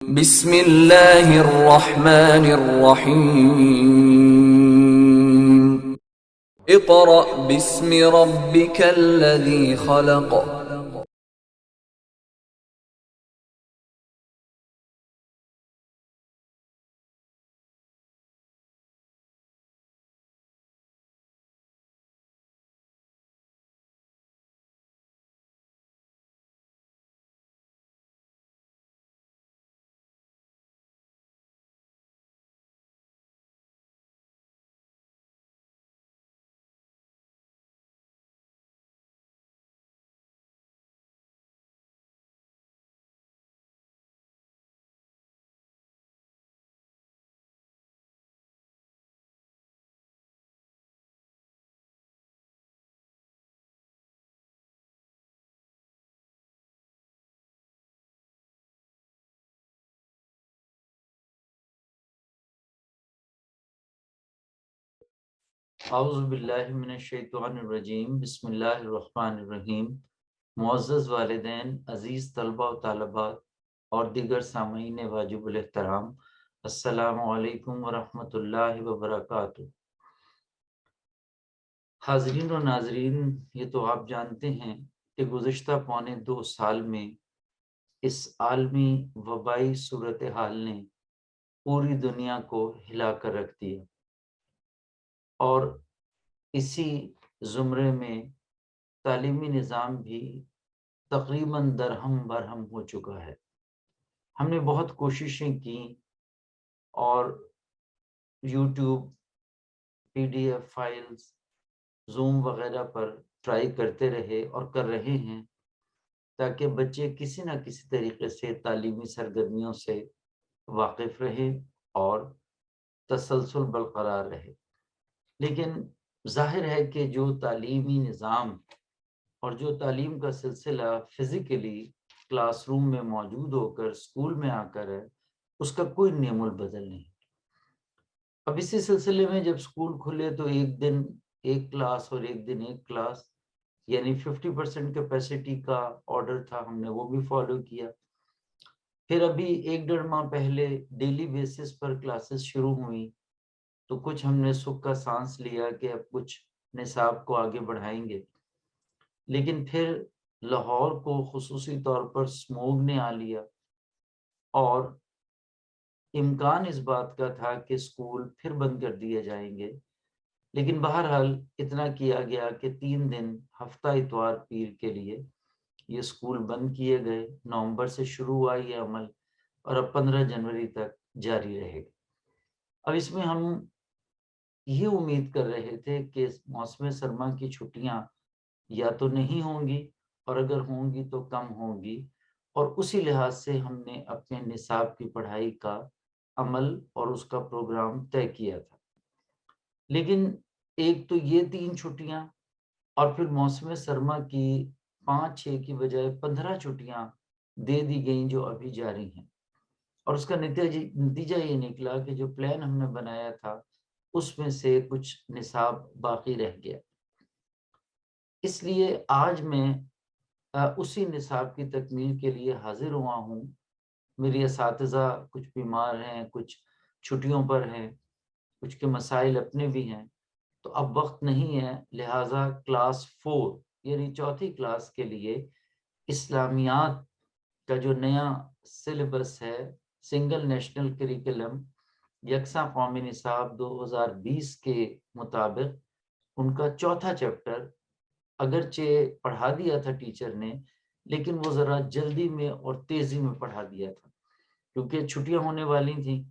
بسم اللہ الرحمن الرحیم اقرأ باسم ربک الذی خلق اعوذ باللہ من الشیطان الرجیم بسم اللہ الرحمن الرحیم۔ معزز والدین، عزیز طلبہ و طالبات اور دیگر سامعین واجب الاحترام، السلام علیکم ورحمۃ اللہ وبرکاتہ۔ حاضرین و ناظرین، یہ تو آپ جانتے ہیں کہ گزشتہ پونے 2 سال میں اس عالمی وبائی صورتحال نے پوری دنیا کو ہلا کر رکھ دیا، اور اسی زمرے میں تعلیمی نظام بھی تقریباً درہم برہم ہو چکا ہے۔ ہم نے بہت کوششیں کی اور YouTube, P D F files, Zoom وغیرہ پر ٹرائی کرتے رہے اور کر رہے ہیں تاکہ بچے کسی نہ کسی طریقے سے تعلیمی سرگرمیوں سے واقف رہیں اور تسلسل برقرار رہے۔ لیکن ظاہر ہے کہ جو تعلیمی نظام اور جو تعلیم کا سلسلہ فزیکلی کلاس روم میں موجود ہو کر اسکول میں آ کر ہے، اس کا کوئی نعم البدل نہیں۔ اب اسی سلسلے میں جب اسکول کھلے تو ایک دن ایک کلاس اور ایک دن ایک کلاس، یعنی 50% کیپیسٹی کا آرڈر تھا، ہم نے وہ بھی فالو کیا۔ پھر ابھی 1 ڈیڑھ ماہ پہلے ڈیلی بیسس پر کلاسز شروع ہوئی تو کچھ ہم نے سکھ کا سانس لیا کہ اب کچھ نصاب کو آگے بڑھائیں گے، لیکن پھر لاہور کو خصوصی طور پر سموگ نے آ لیا اور امکان اس بات کا تھا کہ اسکول پھر بند کر دیے جائیں گے۔ لیکن بہرحال اتنا کیا گیا کہ 3 دن ہفتہ اتوار پیر کے لیے یہ اسکول بند کیے گئے۔ نومبر سے شروع ہوا یہ عمل اور اب 15 جنوری تک جاری رہے گا۔ اب اس میں ہم یہ امید کر رہے تھے کہ موسم سرما کی چھٹیاں یا تو نہیں ہوں گی، اور اگر ہوں گی تو کم ہوں گی، اور اسی لحاظ سے ہم نے اپنے نصاب کی پڑھائی کا عمل اور اس کا پروگرام طے کیا تھا۔ لیکن ایک تو یہ 3 چھٹیاں اور پھر موسم سرما کی 5-6 کی بجائے 15 چھٹیاں دے دی گئیں جو ابھی جاری ہیں، اور اس کا نتیجہ یہ نکلا کہ جو پلان ہم نے بنایا تھا اس میں سے کچھ نصاب باقی رہ گیا۔ اس لیے آج میں اسی نصاب کی تکمیل کے لیے حاضر ہوا ہوں۔ میری اساتذہ کچھ بیمار ہیں، کچھ چھٹیوں پر ہیں، کچھ کے مسائل اپنے بھی ہیں، تو اب وقت نہیں ہے، لہٰذا کلاس 4 یعنی 4تھی کلاس کے لیے اسلامیات کا جو نیا سلیبس ہے، سنگل نیشنل کریکلم، یکساں قومی نصاب 2020 کے مطابق ان کا 4تھا چیپٹر اگرچہ پڑھا دیا تھا ٹیچر نے، لیکن وہ ذرا جلدی میں اور تیزی میں پڑھا دیا تھا کیونکہ چھٹیاں ہونے والی تھیں۔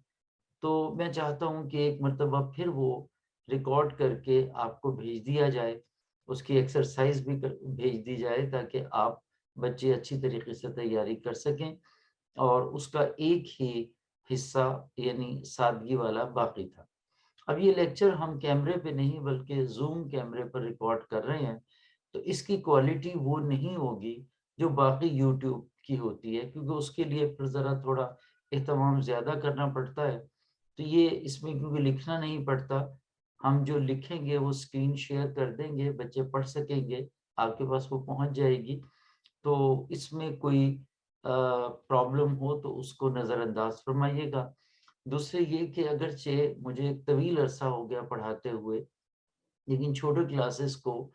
تو میں چاہتا ہوں کہ ایک مرتبہ پھر وہ ریکارڈ کر کے آپ کو بھیج دیا جائے، اس کی ایکسرسائز بھی بھیج دی جائے تاکہ آپ بچے اچھی طریقے سے تیاری کر سکیں، اور اس کا ایک ہی حصہ یعنی سادگی والا باقی تھا۔ اب یہ لیکچر ہم کیمرے پہ نہیں بلکہ زوم کیمرے پر ریکارڈ کر رہے ہیں، تو اس کی کوالٹی وہ نہیں ہوگی جو باقی یوٹیوب کی ہوتی ہے، کیونکہ اس کے لیے پھر ذرا تھوڑا اہتمام زیادہ کرنا پڑتا ہے۔ تو یہ اس میں کیونکہ لکھنا نہیں پڑتا، ہم جو لکھیں گے وہ اسکرین شیئر کر دیں گے، بچے پڑھ سکیں گے، آپ کے پاس وہ پہنچ جائے گی۔ تو اس میں کوئی پرابلم ہو تو اس کو نظر انداز فرمائیے گا۔ دوسرے یہ کہ اگرچہ مجھے ایک طویل عرصہ ہو گیا پڑھاتے ہوئے، لیکن چھوٹے کلاسز کو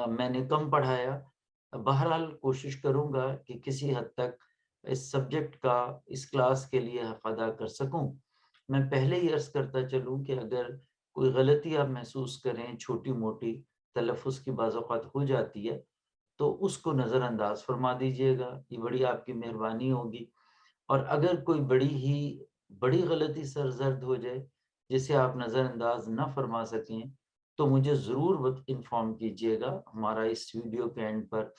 میں نے کم پڑھایا۔ بہرحال کوشش کروں گا کہ کسی حد تک اس سبجیکٹ کا اس کلاس کے لیے حق ادا کر سکوں۔ میں پہلے ہی عرض کرتا چلوں کہ اگر کوئی غلطی آپ محسوس کریں، چھوٹی موٹی تلفظ کی بعض اوقات ہو جاتی ہے، تو اس کو نظر انداز فرما دیجئے گا، یہ بڑی آپ کی مہربانی ہوگی۔ اور اگر کوئی بڑی غلطی سرزد ہو جائے جسے آپ نظر انداز نہ فرما سکیں تو مجھے ضرور انفارم کیجئے گا۔ ہمارا اس ویڈیو کے اینڈ پر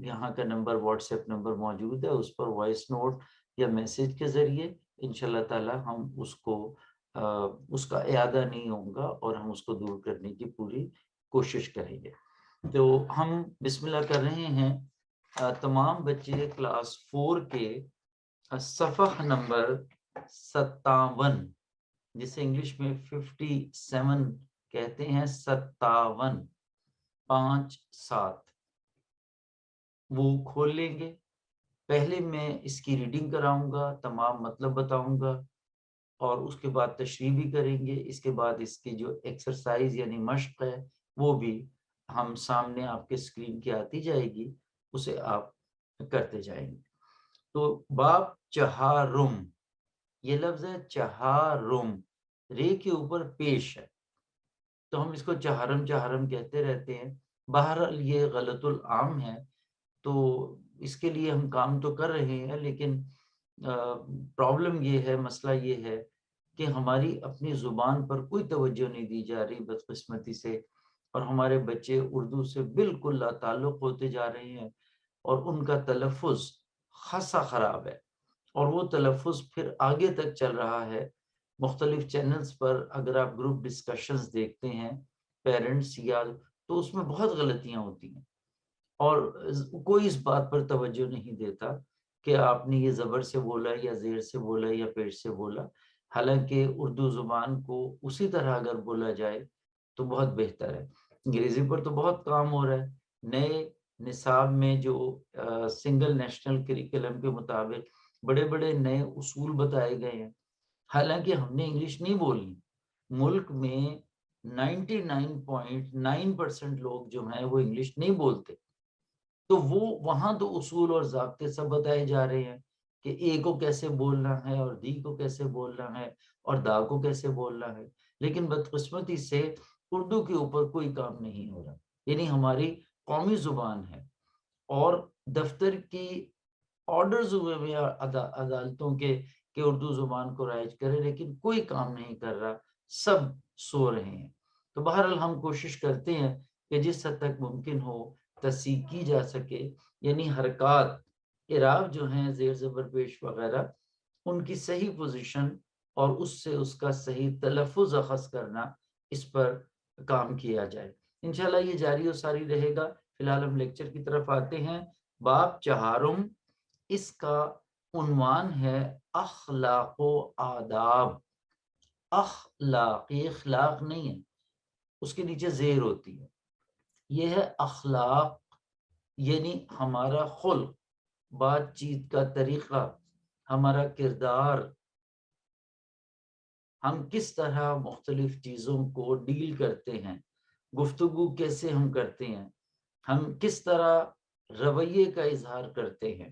یہاں کا نمبر، واٹس ایپ نمبر موجود ہے، اس پر وائس نوٹ یا میسج کے ذریعے انشاءاللہ تعالی ہم اس کا اعادہ نہیں ہوگا اور ہم اس کو دور کرنے کی پوری کوشش کریں گے۔ تو ہم بسم اللہ کر رہے ہیں۔ تمام بچے کلاس 4 کے صفحہ نمبر 57، جسے انگلش میں 57 کہتے ہیں، 57، 5-7، وہ کھول لیں گے۔ پہلے میں اس کی ریڈنگ کراؤں گا، تمام مطلب بتاؤں گا، اور اس کے بعد تشریح بھی کریں گے۔ اس کے بعد اس کی جو ایکسرسائز یعنی مشق ہے وہ بھی ہم سامنے آپ کے اسکرین کی آتی جائے گی، اسے آپ کرتے جائیں گے۔ تو باب چہارم، یہ لفظ ہے چہارم، رے کے اوپر پیش ہے، تو ہم اس کو چہارم چہارم کہتے رہتے ہیں۔ بہرحال یہ غلط العام ہے، تو اس کے لیے ہم کام تو کر رہے ہیں، لیکن پرابلم یہ ہے، مسئلہ یہ ہے کہ ہماری اپنی زبان پر کوئی توجہ نہیں دی جا رہی بدقسمتی سے، اور ہمارے بچے اردو سے بالکل لا تعلق ہوتے جا رہے ہیں، اور ان کا تلفظ خاصا خراب ہے، اور وہ تلفظ پھر آگے تک چل رہا ہے۔ مختلف چینلز پر اگر آپ گروپ ڈسکشنز دیکھتے ہیں پیرنٹس یا، تو اس میں بہت غلطیاں ہوتی ہیں، اور کوئی اس بات پر توجہ نہیں دیتا کہ آپ نے یہ زبر سے بولا یا زیر سے بولا یا پیش سے بولا، حالانکہ اردو زبان کو اسی طرح اگر بولا جائے تو بہت بہتر ہے۔ انگریزی پر تو بہت کام ہو رہا ہے، نئے نصاب میں جو سنگل نیشنل کریکلم کے مطابق بڑے بڑے نئے اصول بتائے گئے ہیں، حالانکہ ہم نے انگلش نہیں بولنی۔ ملک میں 99.9% لوگ جو ہیں وہ انگلش نہیں بولتے، تو وہ وہاں تو اصول اور ضابطے سب بتائے جا رہے ہیں کہ اے کو کیسے بولنا ہے، اور دی کو کیسے بولنا ہے، اور دا کو کیسے بولنا ہے، لیکن بدقسمتی سے اردو کے اوپر کوئی کام نہیں ہو رہا۔ یعنی ہماری قومی زبان ہے، اور دفتر کی آرڈرز ہوئے ہوئے عدالتوں کے کہ اردو زبان کو رائج کرے، لیکن کوئی کام نہیں کر رہا، سب سو رہے ہیں۔ تو بہرحال ہم کوشش کرتے ہیں کہ جس حد تک ممکن ہو تصحیح کی جا سکے، یعنی حرکات، اعراب جو ہیں زیر زبر پیش وغیرہ، ان کی صحیح پوزیشن اور اس سے اس کا صحیح تلفظ اخذ کرنا، اس پر کام کیا جائے۔ انشاءاللہ یہ جاری و ساری رہے گا۔ فی الحال ہم لیکچر کی طرف آتے ہیں۔ باب چہارم، اس کا عنوان ہے اخلاق و آداب۔ اخلاق، یہ اخلاق نہیں ہے، اس کے نیچے زیر ہوتی ہے، یہ ہے اخلاق، یعنی ہمارا خلق، بات چیت کا طریقہ، ہمارا کردار، ہم کس طرح مختلف چیزوں کو ڈیل کرتے ہیں، گفتگو کیسے ہم کرتے ہیں، ہم کس طرح رویے کا اظہار کرتے ہیں۔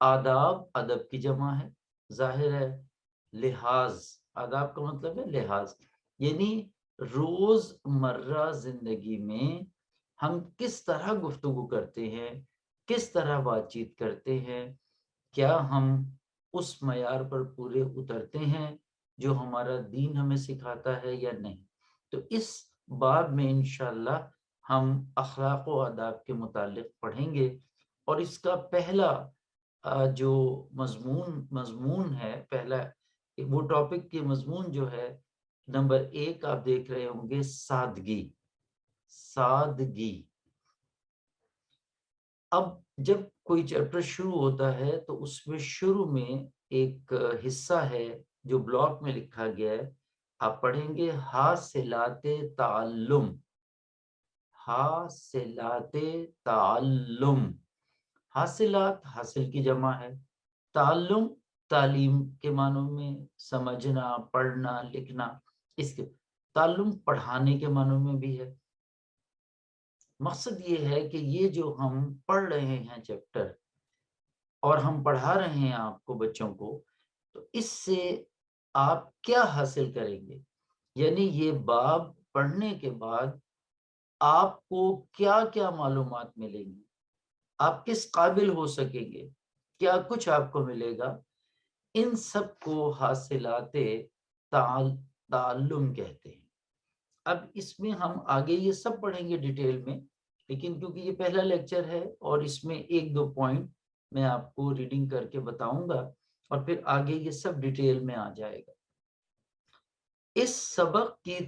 آداب، ادب کی جمع ہے، ظاہر ہے۔ لحاظ، آداب کا مطلب ہے لحاظ، یعنی روز مرہ زندگی میں ہم کس طرح گفتگو کرتے ہیں، کس طرح بات چیت کرتے ہیں، کیا ہم اس معیار پر پورے اترتے ہیں جو ہمارا دین ہمیں سکھاتا ہے یا نہیں۔ تو اس باب میں انشاءاللہ ہم اخلاق و آداب کے متعلق پڑھیں گے، اور اس کا پہلا جو مضمون ہے، پہلا وہ ٹاپک کے مضمون جو ہے، نمبر 1 آپ دیکھ رہے ہوں گے، سادگی۔ سادگی، اب جب کوئی چیپٹر شروع ہوتا ہے تو اس میں شروع میں ایک حصہ ہے جو بلاک میں لکھا گیا ہے، آپ پڑھیں گے حاصلات تعلم۔ حاصلات تعلم، حاصلات حاصل کی جمع ہے، تعلم تعلیم کے معنوں میں، سمجھنا، پڑھنا، لکھنا، اس کے تعلم پڑھانے کے معنوں میں بھی ہے۔ مقصد یہ ہے کہ یہ جو ہم پڑھ رہے ہیں چیپٹر اور ہم پڑھا رہے ہیں آپ کو، بچوں کو، تو اس سے آپ کیا حاصل کریں گے، یعنی یہ باب پڑھنے کے بعد آپ کو کیا کیا معلومات ملیں گی، آپ کس قابل ہو سکیں گے، کیا کچھ آپ کو ملے گا، ان سب کو حاصلات تعلم کہتے ہیں۔ اب اس میں ہم آگے یہ سب پڑھیں گے ڈیٹیل میں، لیکن کیونکہ یہ پہلا لیکچر ہے اور اس میں ایک دو پوائنٹ میں آپ کو ریڈنگ کر کے بتاؤں گا اور پھر آگے یہ سب ڈیٹیل میں آ جائے گا۔ اس سبق کی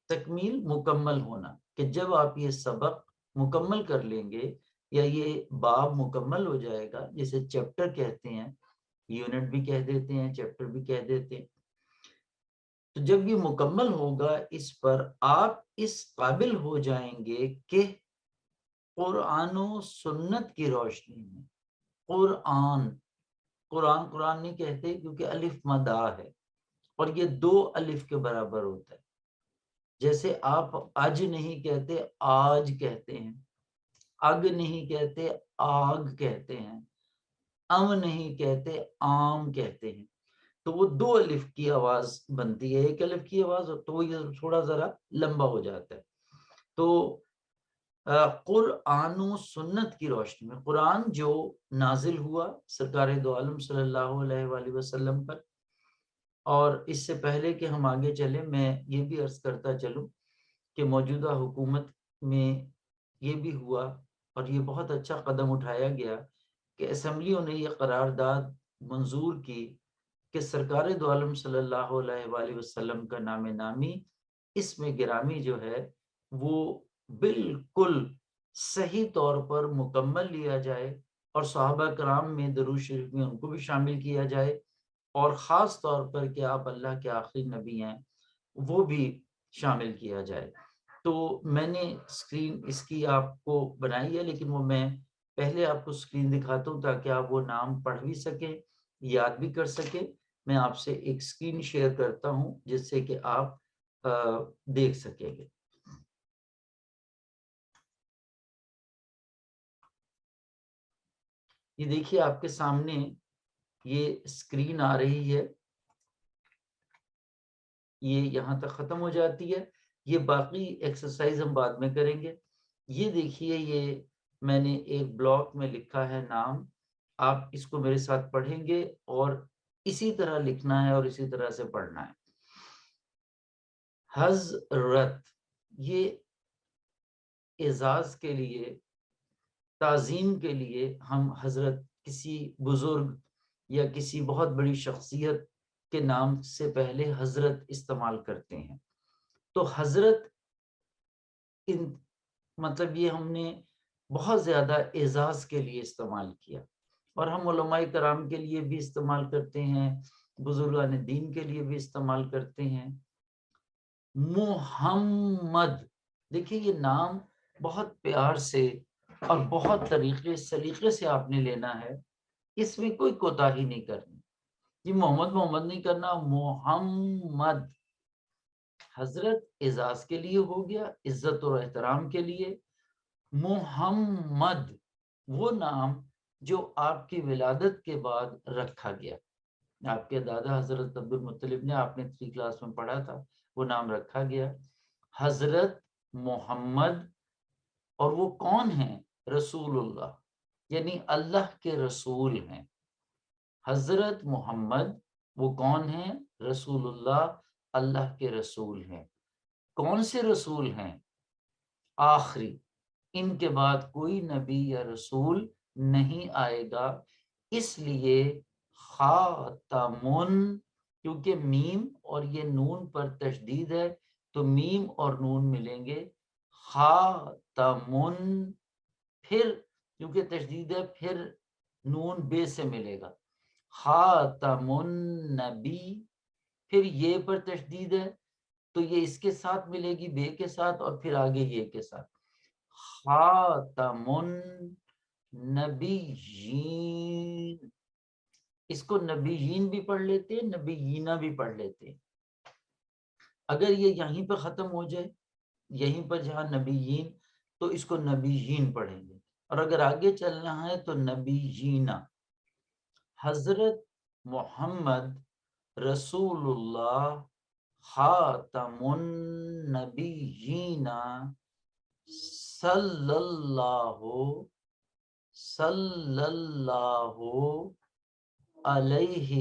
تکمیل مکمل ہونا، کہ جب آپ یہ سبق مکمل کر لیں گے یا یہ باب مکمل ہو جائے گا، جسے چیپٹر کہتے ہیں، یونٹ بھی کہہ دیتے ہیں، چیپٹر بھی کہہ دیتے ہیں، تو جب یہ مکمل ہوگا اس پر آپ اس قابل ہو جائیں گے کہ قرآن و سنت کی روشنی میں، قرآن نہیں کہتے کیونکہ الف مدہ ہے اور یہ 2 الف کے برابر ہوتا ہے، جیسے آپ اج نہیں کہتے آج کہتے ہیں، اگ نہیں کہتے آگ کہتے ہیں، ام نہیں کہتے آم کہتے ہیں، تو وہ 2 الف کی آواز بنتی ہے، 1 الف کی آواز تو یہ تھوڑا ذرا لمبا ہو جاتا ہے۔ تو قرآن و سنت کی روشنی میں، قرآن جو نازل ہوا سرکار دو عالم صلی اللہ علیہ وآلہ وسلم پر، اور اس سے پہلے کہ ہم آگے چلیں میں یہ بھی عرض کرتا چلوں کہ موجودہ حکومت میں یہ بھی ہوا اور یہ بہت اچھا قدم اٹھایا گیا کہ اسمبلیوں نے یہ قرارداد منظور کی کہ سرکار دو عالم صلی اللہ علیہ وآلہ وسلم کا نام نامی، اسم گرامی جو ہے وہ بالکل صحیح طور پر مکمل لیا جائے اور صحابہ کرام میں درود شریف میں ان کو بھی شامل کیا جائے، اور خاص طور پر کہ آپ اللہ کے آخری نبی ہیں وہ بھی شامل کیا جائے۔ تو میں نے اسکرین اس کی آپ کو بنائی ہے، لیکن وہ میں پہلے آپ کو اسکرین دکھاتا ہوں تاکہ آپ وہ نام پڑھ بھی سکیں، یاد بھی کر سکیں۔ میں آپ سے ایک اسکرین شیئر کرتا ہوں جس سے کہ آپ دیکھ سکیں گے۔ یہ دیکھیے آپ کے سامنے یہ اسکرین آ رہی ہے، یہ یہاں تک ختم ہو جاتی ہے، یہ باقی ایکسرسائز ہم بعد میں کریں گے۔ یہ دیکھیے یہ میں نے ایک بلاک میں لکھا ہے نام، آپ اس کو میرے ساتھ پڑھیں گے اور اسی طرح لکھنا ہے اور اسی طرح سے پڑھنا ہے۔ حضرت، یہ اعزاز کے لیے، تعظیم کے لیے ہم حضرت کسی بزرگ یا کسی بہت بڑی شخصیت کے نام سے پہلے حضرت استعمال کرتے ہیں، تو حضرت مطلب یہ ہم نے بہت زیادہ اعزاز کے لیے استعمال کیا، اور ہم علماء کرام کے لیے بھی استعمال کرتے ہیں، بزرگان دین کے لیے بھی استعمال کرتے ہیں۔ محمد، دیکھیے یہ نام بہت پیار سے اور بہت سلیقے سے آپ نے لینا ہے، اس میں کوئی کوتاہی نہیں کرنی، یہ محمد نہیں کرنا، محمد۔ حضرت اعزاز کے لیے ہو گیا، عزت اور احترام کے لیے۔ محمد وہ نام جو آپ کی ولادت کے بعد رکھا گیا، آپ کے دادا حضرت عبد المطلب نے، آپ نے 3 کلاس میں پڑھا تھا، وہ نام رکھا گیا حضرت محمد۔ اور وہ کون ہیں؟ رسول اللہ، یعنی اللہ کے رسول ہیں۔ حضرت محمد وہ کون ہیں؟ رسول اللہ، اللہ کے رسول ہیں۔ کون سے رسول ہیں؟ آخری، ان کے بعد کوئی نبی یا رسول نہیں آئے گا، اس لیے خاتمن، کیونکہ میم اور یہ نون پر تشدید ہے تو میم اور نون ملیں گے، خاتمن، پھر کیونکہ تشدید ہے پھر نون بے سے ملے گا، خاتم النبی، پھر یہ پر تشدید ہے تو یہ اس کے ساتھ ملے گی بے کے ساتھ، اور پھر آگے یہ کے ساتھ، خاتم نبیین، اس کو نبیین بھی پڑھ لیتے ہیں، نبیینہ بھی پڑھ لیتے ہیں۔ اگر یہ یہیں پہ ختم ہو جائے، یہیں پر جہاں نبیین، تو اس کو نبیین پڑھیں گے، اور اگر آگے چلنا ہے تو نبیینہ۔ حضرت محمد رسول اللہ خاتم النبیین صلی اللہ علیہ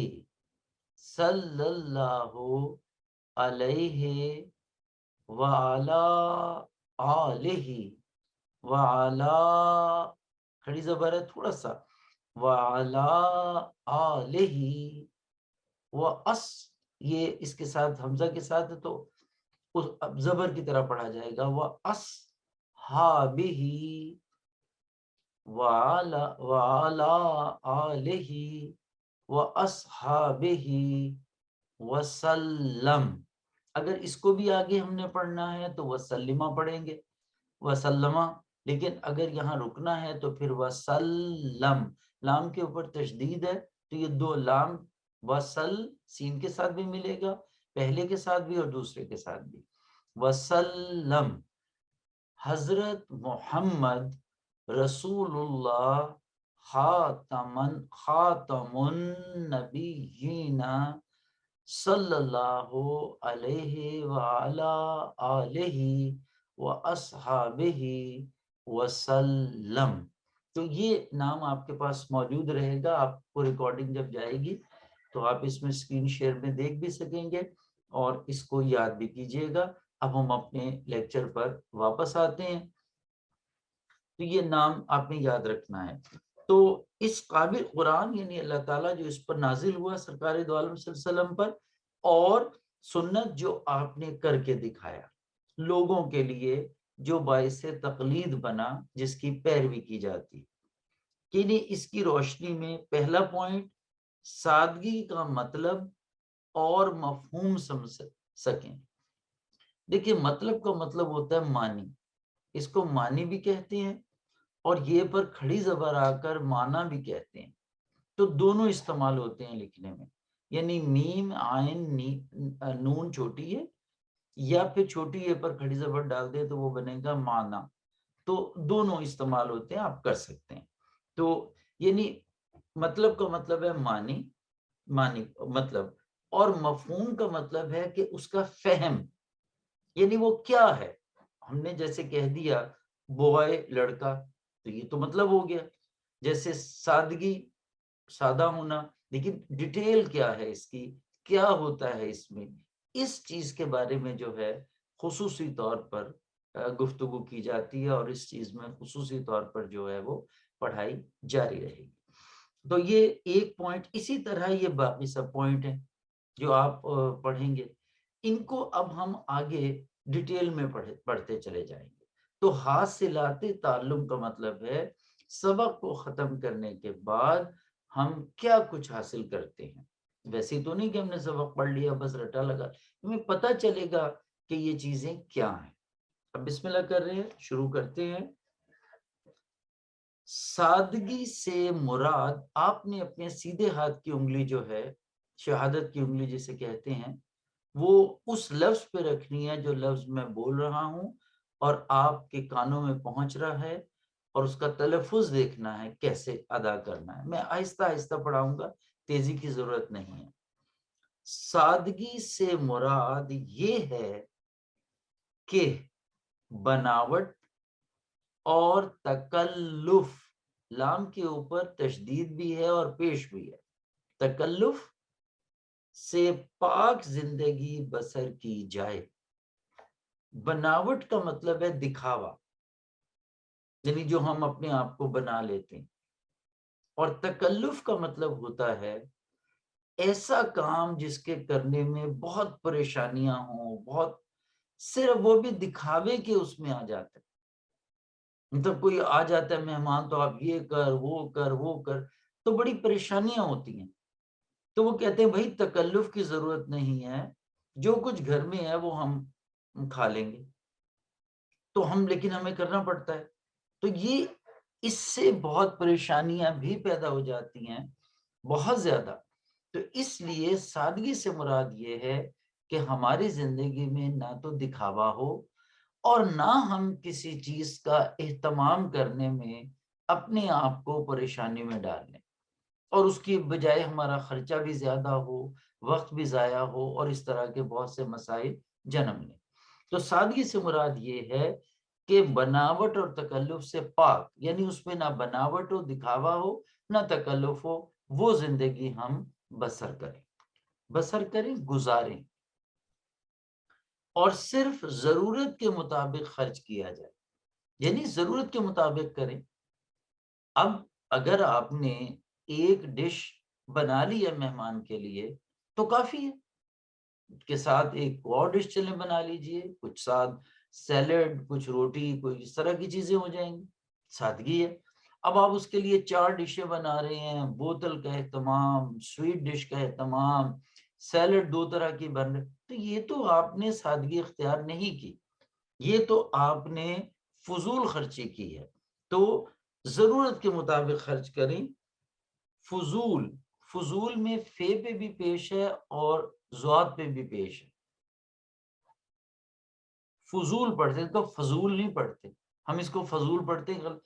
صلی اللہ علیہ وعلا آلہ وعلا، کھڑی زبر ہے تھوڑا سا، وعلا آلہ یہ اس کے ساتھ حمزہ کے ساتھ ہے تو اب زبر کی طرح پڑھا جائے گا، وَأَصْحَابِهِ وَعَلَى آلِهِ وَأَصْحَابِهِ وَسَلَّمَ۔ اگر اس کو بھی آگے ہم نے پڑھنا ہے تو وسلمہ پڑھیں گے، وسلمہ، لیکن اگر یہاں رکنا ہے تو پھر وسلم، لام کے اوپر تشدید ہے تو یہ دو لام وسل سین کے ساتھ بھی ملے گا، پہلے کے ساتھ بھی اور دوسرے کے ساتھ بھی، وسلم۔ حضرت محمد رسول اللہ خاتم النبیین صلی اللہ علیہ وعلا آلہ واصحابہ وسلم۔ تو یہ نام آپ کے پاس موجود رہے گا، آپ کو ریکارڈنگ جب جائے گی تو آپ اس میں اسکرین شیئر میں دیکھ بھی سکیں گے اور اس کو یاد بھی کیجئے گا۔ اب ہم اپنے لیکچر پر واپس آتے ہیں، تو یہ نام آپ نے یاد رکھنا ہے۔ تو اس قابل قرآن یعنی اللہ تعالیٰ جو اس پر نازل ہوا سرکار دو عالم صلی اللہ علیہ وسلم پر، اور سنت جو آپ نے کر کے دکھایا لوگوں کے لیے، جو باعث تقلید بنا، جس کی پیروی کی جاتی، یعنی اس کی روشنی میں پہلا پوائنٹ سادگی کا مطلب اور مفہوم سمجھ سکیں۔ دیکھیں مطلب کا مطلب ہوتا ہے معنی، اس کو معنی بھی کہتے ہیں اور یہ پر کھڑی زبر آ کر معنی بھی کہتے ہیں، تو دونوں استعمال ہوتے ہیں لکھنے میں، یعنی میم عین نون چھوٹی ہے یا پھر چھوٹی ہے پر کھڑی زبر ڈال دے تو وہ بنے گا معنی، تو دونوں استعمال ہوتے ہیں، آپ کر سکتے ہیں۔ تو یعنی مطلب کا مطلب ہے معنی مطلب، اور مفہوم کا مطلب ہے کہ اس کا فہم، یعنی وہ کیا ہے۔ ہم نے جیسے کہہ دیا بوائے لڑکا، تو یہ تو مطلب ہو گیا، جیسے سادگی سادہ ہونا، لیکن ڈیٹیل کیا ہے اس کی، کیا ہوتا ہے اس میں، اس چیز کے بارے میں جو ہے خصوصی طور پر گفتگو کی جاتی ہے، اور اس چیز میں خصوصی طور پر جو ہے وہ پڑھائی جاری رہے گی۔ تو یہ ایک پوائنٹ، اسی طرح یہ باقی سب پوائنٹ ہیں جو آپ پڑھیں گے، ان کو اب ہم آگے ڈیٹیل میں پڑھتے چلے جائیں گے۔ تو حاصلات تعلم کا مطلب ہے سبق کو ختم کرنے کے بعد ہم کیا کچھ حاصل کرتے ہیں، ویسے تو نہیں کہ ہم نے سبق پڑھ لیا بس رٹا لگا، ہمیں پتہ چلے گا کہ یہ چیزیں کیا ہیں۔ اب بسم اللہ کر رہے ہیں، شروع کرتے ہیں۔ سادگی سے مراد، آپ نے اپنے سیدھے ہاتھ کی انگلی جو ہے، شہادت کی انگلی جسے کہتے ہیں، وہ اس لفظ پہ رکھنی ہے جو لفظ میں بول رہا ہوں اور آپ کے کانوں میں پہنچ رہا ہے، اور اس کا تلفظ دیکھنا ہے کیسے ادا کرنا ہے۔ میں آہستہ آہستہ پڑھاؤں گا، تیزی کی ضرورت نہیں ہے۔ سادگی سے مراد یہ ہے کہ بناوٹ اور تکلف، لام کے اوپر تشدید بھی ہے اور پیش بھی ہے، تکلف سے پاک زندگی بسر کی جائے۔ بناوٹ کا مطلب ہے دکھاوا، یعنی جو ہم اپنے آپ کو بنا لیتے ہیں، اور تکلف کا مطلب ہوتا ہے ایسا کام جس کے کرنے میں بہت پریشانیاں ہوں، بہت صرف وہ بھی دکھاوے کے اس میں آ جاتا ہے، مطلب کوئی آ جاتا ہے مہمان تو آپ یہ کر وہ کر تو بڑی پریشانیاں ہوتی ہیں، تو وہ کہتے ہیں بھائی تکلف کی ضرورت نہیں ہے، جو کچھ گھر میں ہے وہ ہم کھا لیں گے، تو لیکن ہمیں کرنا پڑتا ہے۔ تو یہ اس سے بہت پریشانیاں بھی پیدا ہو جاتی ہیں، بہت زیادہ۔ تو اس لیے سادگی سے مراد یہ ہے کہ ہماری زندگی میں نہ تو دکھاوا ہو اور نہ ہم کسی چیز کا اہتمام کرنے میں اپنے آپ کو پریشانی میں ڈال لیں، اور اس کی بجائے ہمارا خرچہ بھی زیادہ ہو، وقت بھی ضائع ہو، اور اس طرح کے بہت سے مسائل جنم لیں۔ تو سادگی سے مراد یہ ہے کہ بناوٹ اور تکلف سے پاک، یعنی اس میں نہ بناوٹ ہو، دکھاوا ہو، نہ تکلف ہو، وہ زندگی ہم بسر کریں، گزاریں، اور صرف ضرورت کے مطابق خرچ کیا جائے، یعنی ضرورت کے مطابق کریں۔ اب اگر آپ نے ایک ڈش بنا لی ہے مہمان کے لیے تو کافی ہے، کے ساتھ ایک اور ڈش چلیں بنا لیجئے، کچھ ساتھ سیلڈ، کچھ روٹی، کوئی اس طرح کی چیزیں ہو جائیں گی، سادگی ہے۔ اب آپ اس کے لیے 4 ڈشیں بنا رہے ہیں، بوتل کا اہتمام، سویٹ ڈش کا اہتمام، سیلڈ 2 طرح کی بن رہے، تو یہ تو آپ نے سادگی اختیار نہیں کی، یہ تو آپ نے فضول خرچی کی ہے۔ تو ضرورت کے مطابق خرچ کریں۔ فضول میں فے پہ بھی پیش ہے اور ضاد پہ بھی پیش ہے۔ فضول پڑھتے ہیں تو فضول نہیں پڑھتے، ہم اس کو فضول پڑھتے ہیں، غلط،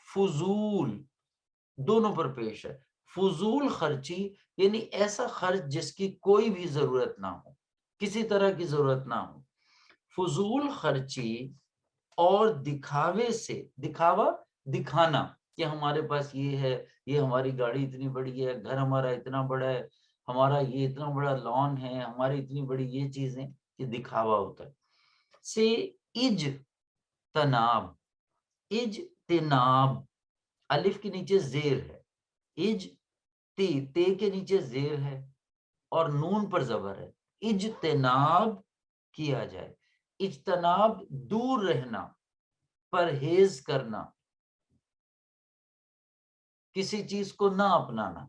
فضول دونوں پر پیش ہے۔ فضول خرچی یعنی ایسا خرچ جس کی کوئی بھی ضرورت نہ ہو، کسی طرح کی ضرورت نہ ہو۔ فضول خرچی اور دکھاوے سے، دکھاوا دکھانا کہ ہمارے پاس یہ ہے، یہ ہماری گاڑی اتنی بڑی ہے، گھر ہمارا اتنا بڑا ہے، ہمارا یہ اتنا بڑا لان ہے، ہماری اتنی بڑی یہ چیزیں، یہ دکھاوا ہوتا ہے۔ سے اجتناب، اجتناب الف کے نیچے زیر ہے، تے کے نیچے زیر ہے اور نون پر زبر ہے، اجتناب کیا جائے۔ اجتناب دور رہنا، پرہیز کرنا، کسی چیز کو نہ اپنانا۔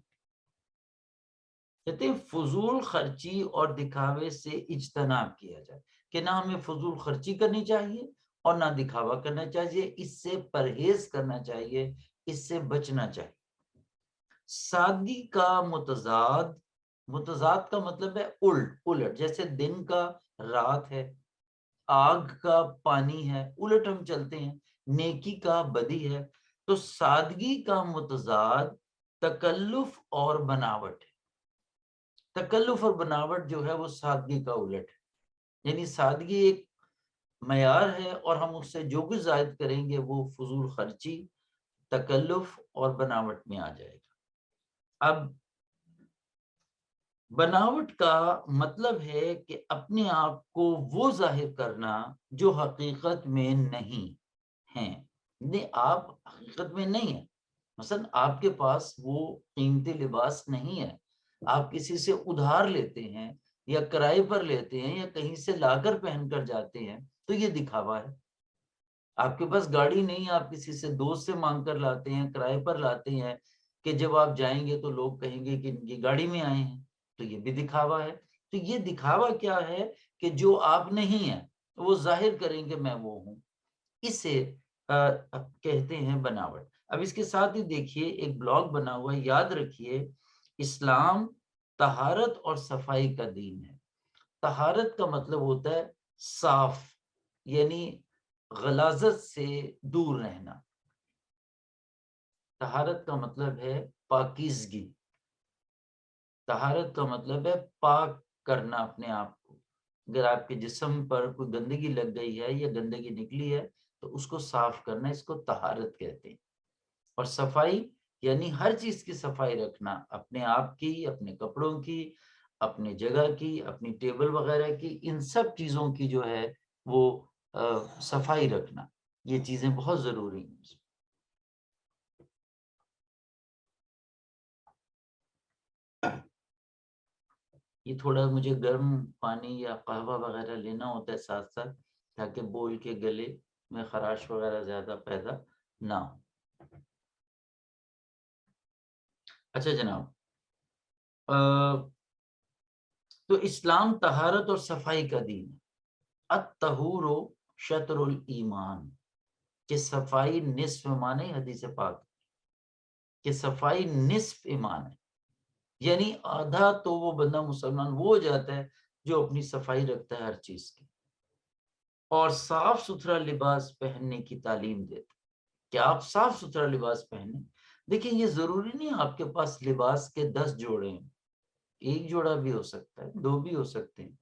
کہتے ہیں فضول خرچی اور دکھاوے سے اجتناب کیا جائے، کہ نہ ہمیں فضول خرچی کرنی چاہیے اور نہ دکھاوا کرنا چاہیے، اس سے پرہیز کرنا چاہیے، اس سے بچنا چاہیے۔ سادگی کا متضاد کا مطلب ہے الٹ، جیسے دن کا رات ہے، آگ کا پانی ہے، الٹ ہم چلتے ہیں، نیکی کا بدی ہے۔ تو سادگی کا متضاد تکلف اور بناوٹ ہے۔ تکلف اور بناوٹ جو ہے وہ سادگی کا الٹ ہے، یعنی سادگی ایک معیار ہے اور ہم اس سے جو کچھ زائد کریں گے وہ فضول خرچی، تکلف اور بناوٹ میں آ جائے گا۔ اب بناوٹ کا مطلب ہے کہ اپنے آپ کو وہ ظاہر کرنا جو حقیقت میں نہیں ہیں، آپ حقیقت میں نہیں ہیں۔ مثلا آپ کے پاس وہ قیمتی لباس نہیں ہے، آپ کسی سے ادھار لیتے ہیں یا کرائے پر لیتے ہیں یا کہیں سے لا کر پہن کر جاتے ہیں، تو یہ دکھاوا ہے۔ آپ کے پاس گاڑی نہیں، آپ کسی سے دوست سے مانگ کر لاتے ہیں، کرائے پر لاتے ہیں، کہ جب آپ جائیں گے تو لوگ کہیں گے کہ ان کی گاڑی میں آئے ہیں، تو یہ بھی دکھاوا ہے۔ تو یہ دکھاوا کیا ہے کہ جو آپ نہیں ہیں وہ ظاہر کریں کہ میں وہ ہوں، اسے کہتے ہیں بناوٹ۔ اب اس کے ساتھ ہی دیکھیے ایک بلاگ بنا ہوا ہے، یاد رکھیے اسلام طہارت اور صفائی کا دین ہے۔ طہارت کا مطلب ہوتا ہے صاف، یعنی غلاظت سے دور رہنا۔ طہارت کا مطلب ہے پاکیزگی، طہارت کا مطلب ہے پاک کرنا اپنے آپ کو۔ اگر آپ کے جسم پر کوئی گندگی لگ گئی ہے یا گندگی نکلی ہے تو اس کو صاف کرنا، اس کو طہارت کہتے ہیں۔ اور صفائی یعنی ہر چیز کی صفائی رکھنا، اپنے آپ کی، اپنے کپڑوں کی، اپنی جگہ کی، اپنی ٹیبل وغیرہ کی، ان سب چیزوں کی جو ہے وہ صفائی رکھنا، یہ چیزیں بہت ضروری ہیں۔ یہ تھوڑا مجھے گرم پانی یا قہوہ وغیرہ لینا ہوتا ہے ساتھ ساتھ، تاکہ بول کے گلے میں خراش وغیرہ زیادہ پیدا نہ ہو۔ اچھا جناب، تو اسلام طہارت اور صفائی کا دین ہے۔ الطہور شطر الایمان، کہ صفائی نصف ایمان ہے، حدیث پاک کہ صفائی نصف ایمان ہے، یعنی آدھا تو وہ بندہ مسلمان وہ ہو جاتا ہے جو اپنی صفائی رکھتا ہے ہر چیز کی، اور صاف ستھرا لباس پہننے کی تعلیم دیتا ہے کہ آپ صاف ستھرا لباس پہنیں۔ دیکھیں یہ ضروری نہیں آپ کے پاس لباس کے 10 جوڑے ہیں، ایک جوڑا بھی ہو سکتا ہے، 2 بھی ہو سکتے ہیں،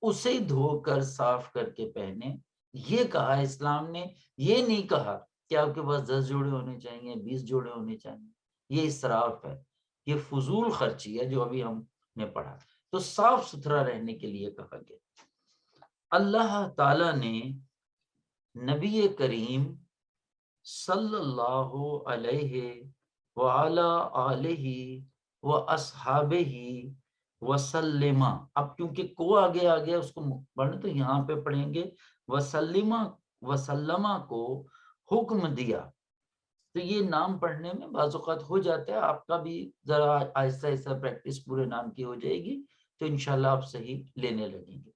اسے دھو کر صاف کر کے پہنے۔ یہ کہا اسلام نے، یہ نہیں کہا کہ آپ کے پاس 10 جوڑے ہونے چاہیے، 20 جوڑے ہونے چاہیے، یہ اسراف ہے، یہ فضول خرچی ہے جو ابھی ہم نے پڑھا۔ تو صاف ستھرا رہنے کے لیے کہا گیا۔ اللہ تعالی نے نبی کریم صلی اللہ علیہ وعلی آلہ واصحابہ وسلم، اب کیونکہ کو آگے آ گیا اس کو پڑھنے تو یہاں پہ پڑھیں گے وسلم کو حکم دیا، تو یہ نام پڑھنے میں بعض اوقات ہو جاتا ہے، آپ کا بھی ذرا آہستہ آہستہ پریکٹس پورے نام کی ہو جائے گی تو انشاءاللہ آپ صحیح لینے لگیں گے۔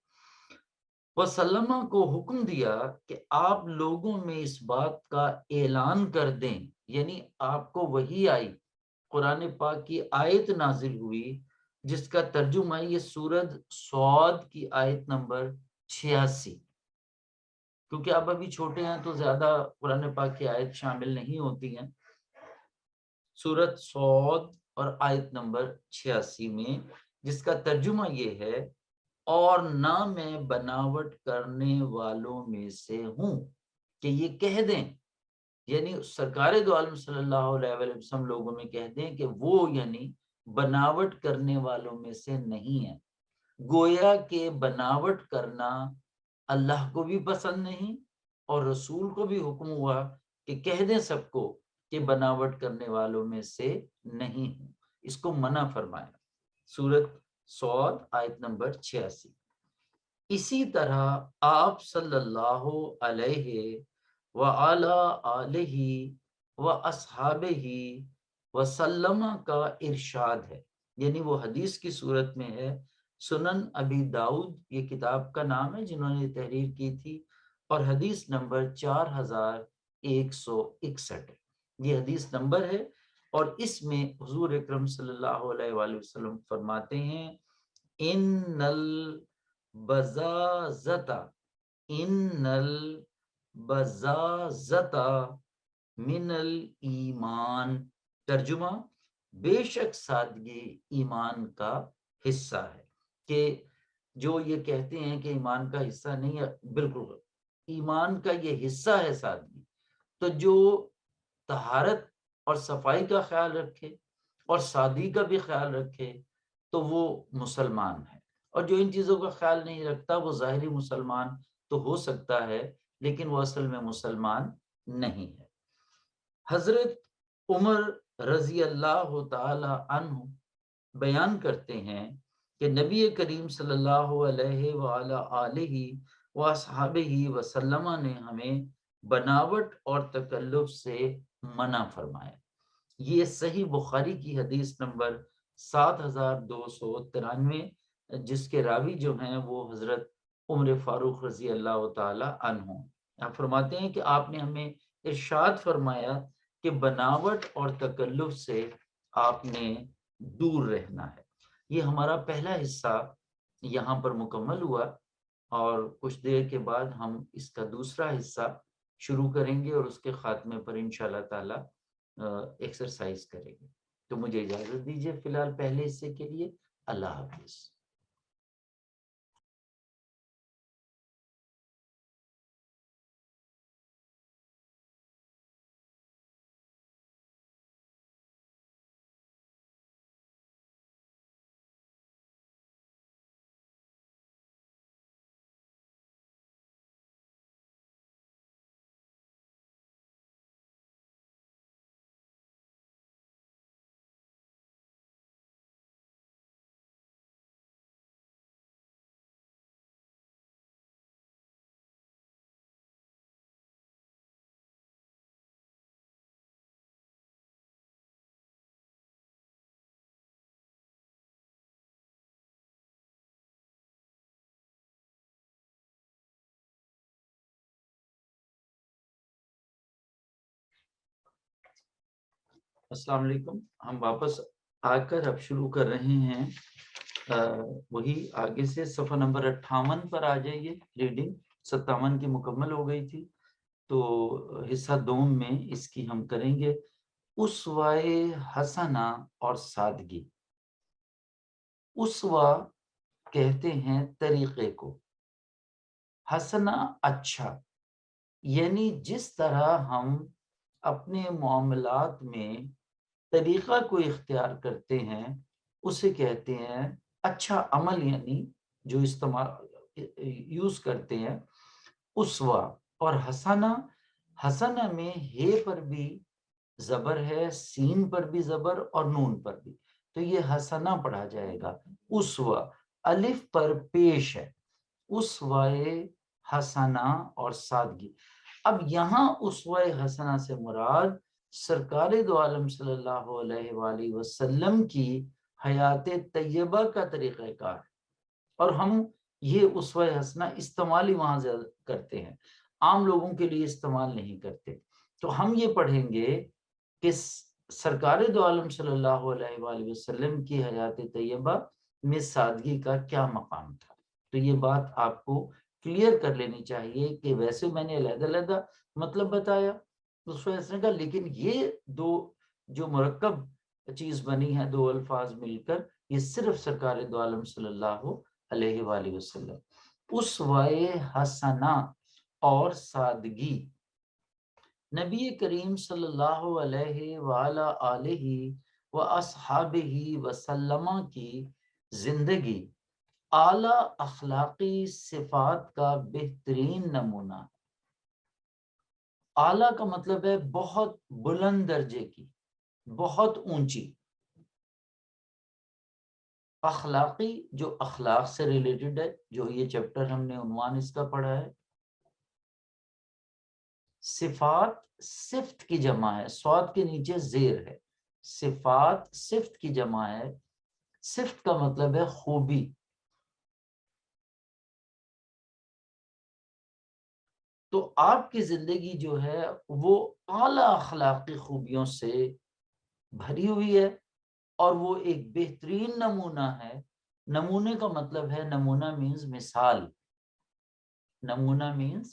وسلم کو حکم دیا کہ آپ لوگوں میں اس بات کا اعلان کر دیں، یعنی آپ کو وحی آئی، قرآن پاک کی آیت نازل ہوئی جس کا ترجمہ ہے یہ سورۃ صاد کی آیت نمبر 86، کیونکہ آپ ابھی چھوٹے ہیں تو زیادہ قرآن پاک کی آیت شامل نہیں ہوتی ہیں۔ سورۃ صاد اور آیت نمبر 86 میں جس کا ترجمہ یہ ہے، اور نہ میں بناوٹ کرنے والوں میں سے ہوں، کہ یہ کہہ دیں، یعنی سرکار دو عالم صلی اللہ علیہ وسلم لوگوں میں کہہ دیں کہ وہ یعنی بناوٹ کرنے والوں میں سے نہیں ہے۔ گویا کہ بناوٹ کرنا اللہ کو بھی پسند نہیں اور رسول کو بھی حکم ہوا کہ کہہ دیں سب کو کہ بناوٹ کرنے والوں میں سے نہیں ہوں، اس کو منع فرمایا۔ سورۃ صاد آیت نمبر 86۔ اسی طرح آپ صلی اللہ علیہ وعلی آلہ واصحابہ وسلم کا ارشاد ہے، یعنی وہ حدیث کی صورت میں ہے۔ سنن ابی داؤد یہ کتاب کا نام ہے جنہوں نے تحریر کی تھی، اور حدیث نمبر 4161 یہ حدیث نمبر ہے، اور اس میں حضور اکرم صلی اللہ علیہ وآلہ وسلم فرماتے ہیں ان البزازۃ من الایمان، ترجمہ بے شک سادگی ایمان کا حصہ ہے، کہ جو یہ کہتے ہیں کہ ایمان کا حصہ نہیں ہے، بالکل ایمان کا یہ حصہ ہے سادگی، تو جو طہارت اور صفائی کا خیال رکھے اور سادگی کا بھی خیال رکھے تو وہ مسلمان ہے، اور جو ان چیزوں کا خیال نہیں رکھتا وہ ظاہری مسلمان تو ہو سکتا ہے لیکن وہ اصل میں مسلمان نہیں ہے۔ حضرت عمر رضی اللہ تعالی عنہ بیان کرتے ہیں کہ نبی کریم صلی اللہ علیہ وآلہ آلہ وصحبہ وسلم نے ہمیں بناوٹ اور تکلف سے منع فرمایا۔ یہ صحیح بخاری کی حدیث نمبر 7293، جس کے راوی جو ہیں وہ حضرت عمر فاروق رضی اللہ تعالی عنہ۔ آپ فرماتے ہیں کہ آپ نے ہمیں ارشاد فرمایا کہ بناوٹ اور تکلف سے آپ نے دور رہنا ہے۔ یہ ہمارا پہلا حصہ یہاں پر مکمل ہوا، اور کچھ دیر کے بعد ہم اس کا دوسرا حصہ شروع کریں گے اور اس کے خاتمے پر انشاءاللہ تعالی ایکسرسائز کریں گے۔ تو مجھے اجازت دیجیے فی الحال پہلے حصے کے لیے۔ اللہ حافظ۔ السلام علیکم. ہم واپس آ کر اب شروع کر رہے ہیں وہی آگے سے صفحہ نمبر 58 پر آ جائیے. ریڈنگ 57 کی مکمل ہو گئی تھی، تو حصہ دوم میں اس کی ہم کریں گے اسوائے حسنہ اور سادگی. اسوا کہتے ہیں طریقے کو، حسنہ اچھا، یعنی جس طرح ہم اپنے معاملات میں طریقہ کو اختیار کرتے ہیں اسے کہتے ہیں اچھا عمل، یعنی جو استعمال یوز کرتے ہیں اسوا. اور حسنہ، حسنہ میں ہے پر بھی زبر ہے، سین پر بھی زبر اور نون پر بھی، تو یہ حسنہ پڑھا جائے گا. اسوا الف پر پیش ہے، اسوائے حسنہ اور سادگی. اب یہاں اسوائے حسنہ سے مراد سرکار دو عالم صلی اللہ علیہ وآلہ وسلم کی حیات طیبہ کا طریقہ کار ہے، اور ہم یہ اسوہ حسنہ استعمال ہی وہاں سے کرتے ہیں، عام لوگوں کے لیے استعمال نہیں کرتے. تو ہم یہ پڑھیں گے کہ سرکار دو عالم صلی اللہ علیہ وآلہ وسلم کی حیات طیبہ میں سادگی کا کیا مقام تھا. تو یہ بات آپ کو کلیئر کر لینی چاہیے کہ ویسے میں نے علیحدہ علیحدہ مطلب بتایا اسوہ حسنہ کا، لیکن یہ دو جو مرکب چیز بنی ہے، دو الفاظ مل کر، یہ صرف سرکار دو عالم صلی اللہ علیہ وآلہ وسلم. اسوائے حسنہ اور سادگی نبی کریم صلی اللہ علیہ وآلہ واصحابہ وسلم کی زندگی اعلی اخلاقی صفات کا بہترین نمونہ. اعلیٰ کا مطلب ہے بہت بلند درجے کی، بہت اونچی. اخلاقی جو اخلاق سے ریلیٹڈ ہے، جو یہ چیپٹر ہم نے عنوان اس کا پڑھا ہے. صفات صفت کی جمع ہے، صاد کے نیچے زیر ہے. صفات صفت کی جمع ہے، صفت کا مطلب ہے خوبی. تو آپ کی زندگی جو ہے وہ اعلیٰ اخلاقی خوبیوں سے بھری ہوئی ہے، اور وہ ایک بہترین نمونہ ہے. نمونے کا مطلب ہے، نمونہ مینز مثال، نمونہ مینز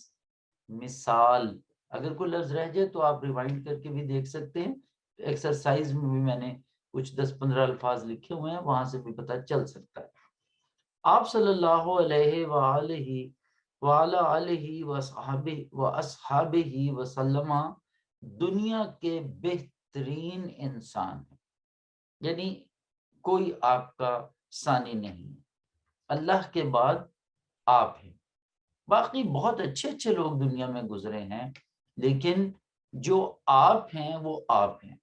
مثال. اگر کوئی لفظ رہ جائے تو آپ ریوائنڈ کر کے بھی دیکھ سکتے ہیں. ایکسرسائز میں بھی میں نے کچھ 10-15 الفاظ لکھے ہوئے ہیں، وہاں سے بھی پتہ چل سکتا ہے. آپ صلی اللہ علیہ وآلہ وصحابہ وسلم دنیا کے بہترین انسان ہیں، یعنی کوئی آپ کا ثانی نہیں، اللہ کے بعد آپ ہیں. باقی بہت اچھے اچھے لوگ دنیا میں گزرے ہیں، لیکن جو آپ ہیں وہ آپ ہیں.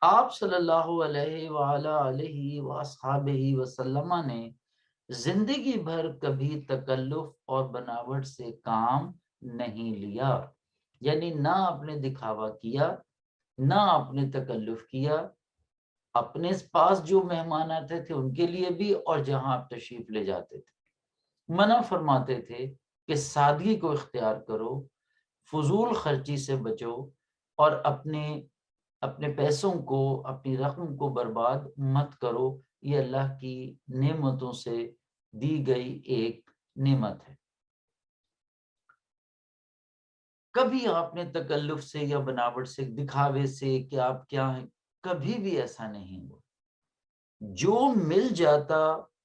آپ صلی اللہ علیہ وآلہ وصحابہ وسلم نے زندگی بھر کبھی تکلف اور بناوٹ سے کام نہیں لیا، یعنی نہ آپ نے دکھاوا کیا، نہ آپ نے تکلف کیا. اپنے پاس جو مہمان آتے تھے ان کے لیے بھی، اور جہاں آپ تشریف لے جاتے تھے. منع فرماتے تھے کہ سادگی کو اختیار کرو، فضول خرچی سے بچو، اور اپنے پیسوں کو، اپنی رقم کو برباد مت کرو. یہ اللہ کی نعمتوں سے دی گئی ایک نعمت ہے. کبھی آپ نے تکلف سے یا بناوٹ سے، دکھاوے سے کہ آپ کیا ہیں، کبھی بھی ایسا نہیں ہوا. جو مل جاتا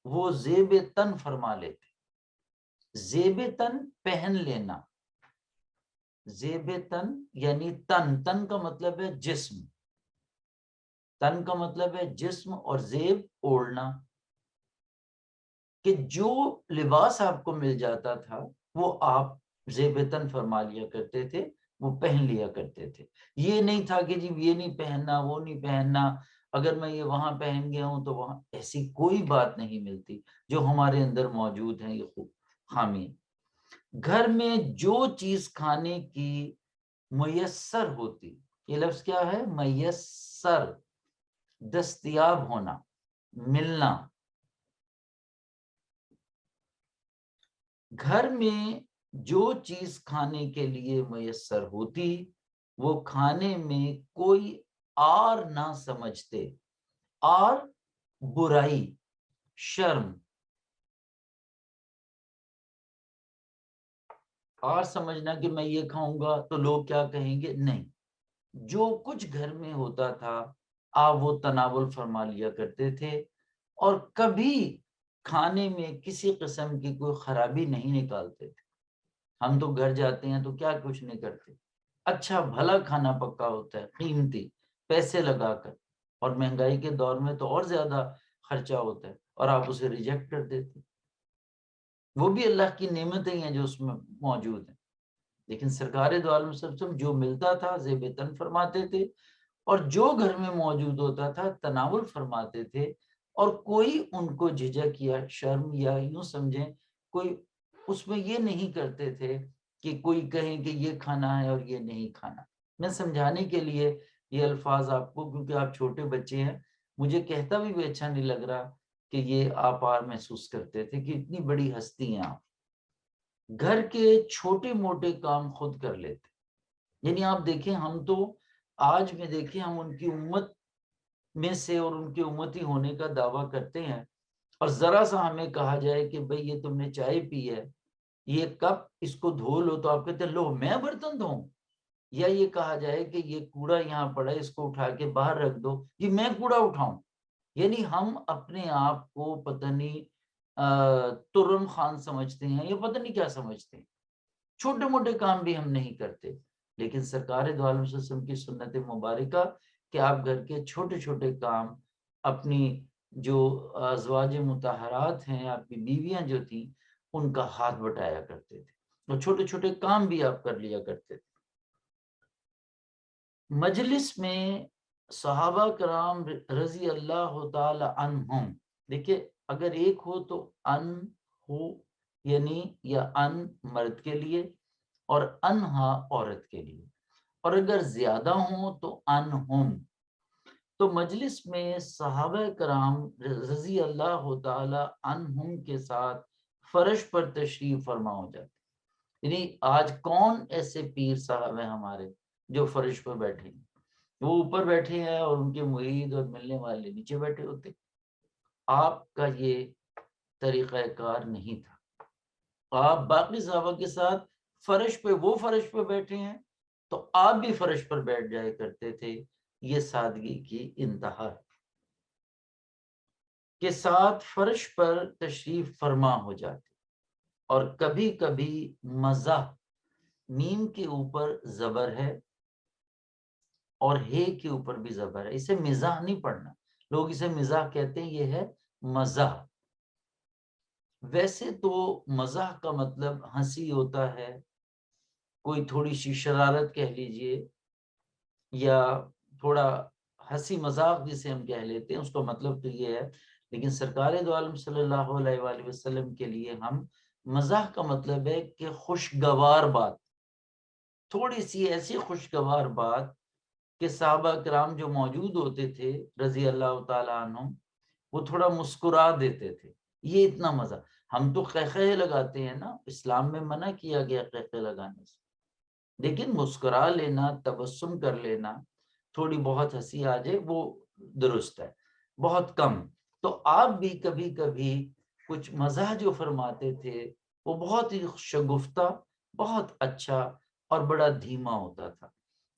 وہ زیب تن فرما لیتے. زیب تن پہن لینا، زیب تن یعنی تن، تن کا مطلب ہے جسم، تن کا مطلب ہے جسم، اور زیب اوڑھنا. کہ جو لباس آپ کو مل جاتا تھا وہ آپ زیب تن فرما لیا کرتے تھے، وہ پہن لیا کرتے تھے. یہ نہیں تھا کہ جی یہ نہیں پہننا، وہ نہیں پہننا، اگر میں یہ وہاں پہن گیا ہوں تو وہاں، ایسی کوئی بات نہیں ملتی جو ہمارے اندر موجود ہیں یہ خامی. گھر میں جو چیز کھانے کی میسر ہوتی، یہ لفظ کیا ہے؟ میسر، دستیاب ہونا، ملنا. گھر میں جو چیز کھانے کے لیے میسر ہوتی، وہ کھانے میں کوئی آر نہ سمجھتے. آر برائی، شرم. آر سمجھنا کہ میں یہ کھاؤں گا تو لوگ کیا کہیں گے، نہیں. جو کچھ گھر میں ہوتا تھا آپ وہ تناول فرما لیا کرتے تھے، اور کبھی کھانے میں کسی قسم کی کوئی خرابی نہیں نکالتے تھے. ہم تو گھر جاتے ہیں تو کیا کچھ نہیں کرتے، اچھا بھلا کھانا پکا ہوتا ہے، قیمتی پیسے لگا کر، اور مہنگائی کے دور میں تو اور زیادہ خرچہ ہوتا ہے، اور آپ اسے ریجیکٹ کر دیتے. وہ بھی اللہ کی نعمتیں ہیں جو اس میں موجود ہیں. لیکن سرکار دو عالم صلی اللہ علیہ وسلم جو ملتا تھا زیب تن فرماتے تھے، اور جو گھر میں موجود ہوتا تھا تناول فرماتے تھے. اور کوئی ان کو جھجک یا شرم یا یوں سمجھیں کوئی اس میں یہ نہیں کرتے تھے کہ کوئی کہیں کہ یہ کھانا ہے اور یہ نہیں کھانا. میں سمجھانے کے لیے یہ الفاظ آپ کو، کیونکہ آپ چھوٹے بچے ہیں، مجھے کہتا بھی اچھا نہیں لگ رہا کہ یہ آپ آر محسوس کرتے تھے کہ اتنی بڑی ہستی ہیں آپ، گھر کے چھوٹے موٹے کام خود کر لیتے. یعنی آپ دیکھیں ہم تو آج میں دیکھیں ہم ان کی امت میں سے اور ان کے امتی ہونے کا دعویٰ کرتے ہیں، اور ذرا سا ہمیں کہا جائے کہ بھئی یہ تم نے چائے پی ہے، یہ کپ اس کو دھو لو، تو آپ کہتے ہیں لو میں برتن دھوؤں. یا یہ کہا جائے کہ یہ کوڑا یہاں پڑا ہے اس کو اٹھا کے باہر رکھ دو، یہ میں کوڑا اٹھاؤں. یعنی ہم اپنے آپ کو پتہ نہیں ترن خان سمجھتے ہیں یا پتہ نہیں کیا سمجھتے ہیں. چھوٹے موٹے کام بھی ہم نہیں کرتے. لیکن سرکار دو عالم صلی اللہ علیہ وسلم کی سنت مبارکہ کہ آپ گھر کے چھوٹے چھوٹے کام اپنی جو ازواج مطہرات ہیں، آپ کی بیویاں جو تھیں، ان کا ہاتھ بٹایا کرتے تھے، اور چھوٹے چھوٹے کام بھی آپ کر لیا کرتے تھے. مجلس میں صحابہ کرام رضی اللہ تعالی عنہم، دیکھیں اگر ایک ہو تو ان ہو، یعنی یا ان مرد کے لیے اور انہا عورت کے لیے، اور اگر زیادہ ہوں تو انہم. تو مجلس میں صحابہ کرام رضی اللہ تعالی عنہم کے ساتھ فرش پر تشریف فرما ہو جاتے. یعنی آج کون ایسے پیر صاحب ہیں ہمارے جو فرش پر بیٹھے ہیں؟ وہ اوپر بیٹھے ہیں اور ان کے مرید اور ملنے والے نیچے بیٹھے ہوتے. آپ کا یہ طریقہ کار نہیں تھا. آپ باقی صحابہ کے ساتھ فرش پہ، وہ فرش پہ بیٹھے ہیں تو آپ بھی فرش پر بیٹھ جائے کرتے تھے. یہ سادگی کی انتہا کے ساتھ فرش پر تشریف فرما ہو جاتے. اور کبھی کبھی مزاح، میم کے اوپر زبر ہے اور ہے کے اوپر بھی زبر ہے، اسے مزاح نہیں پڑھنا. لوگ اسے مزاح کہتے ہیں، یہ ہے مزاح. ویسے تو مزاح کا مطلب ہنسی ہوتا ہے، کوئی تھوڑی سی شرارت کہہ لیجئے، یا تھوڑا ہنسی مذاق جسے ہم کہہ لیتے ہیں، اس کا مطلب تو یہ ہے. لیکن سرکار دو عالم صلی اللہ علیہ وآلہ وسلم کے لیے ہم مزاح کا مطلب ہے کہ خوشگوار بات، تھوڑی سی ایسی خوشگوار بات کہ صحابہ کرام جو موجود ہوتے تھے رضی اللہ تعالیٰ عنہم، وہ تھوڑا مسکرا دیتے تھے. یہ اتنا مزہ. ہم تو قہقہے لگاتے ہیں نا، اسلام میں منع کیا گیا قہقہے لگانے سے، لیکن مسکرا لینا، تبسم کر لینا، تھوڑی بہت ہنسی آ جائے وہ درست ہے، بہت کم. تو آپ بھی کبھی کبھی کچھ مزاح جو فرماتے تھے وہ بہت ہی شگفتہ، بہت اچھا اور بڑا دھیما ہوتا تھا،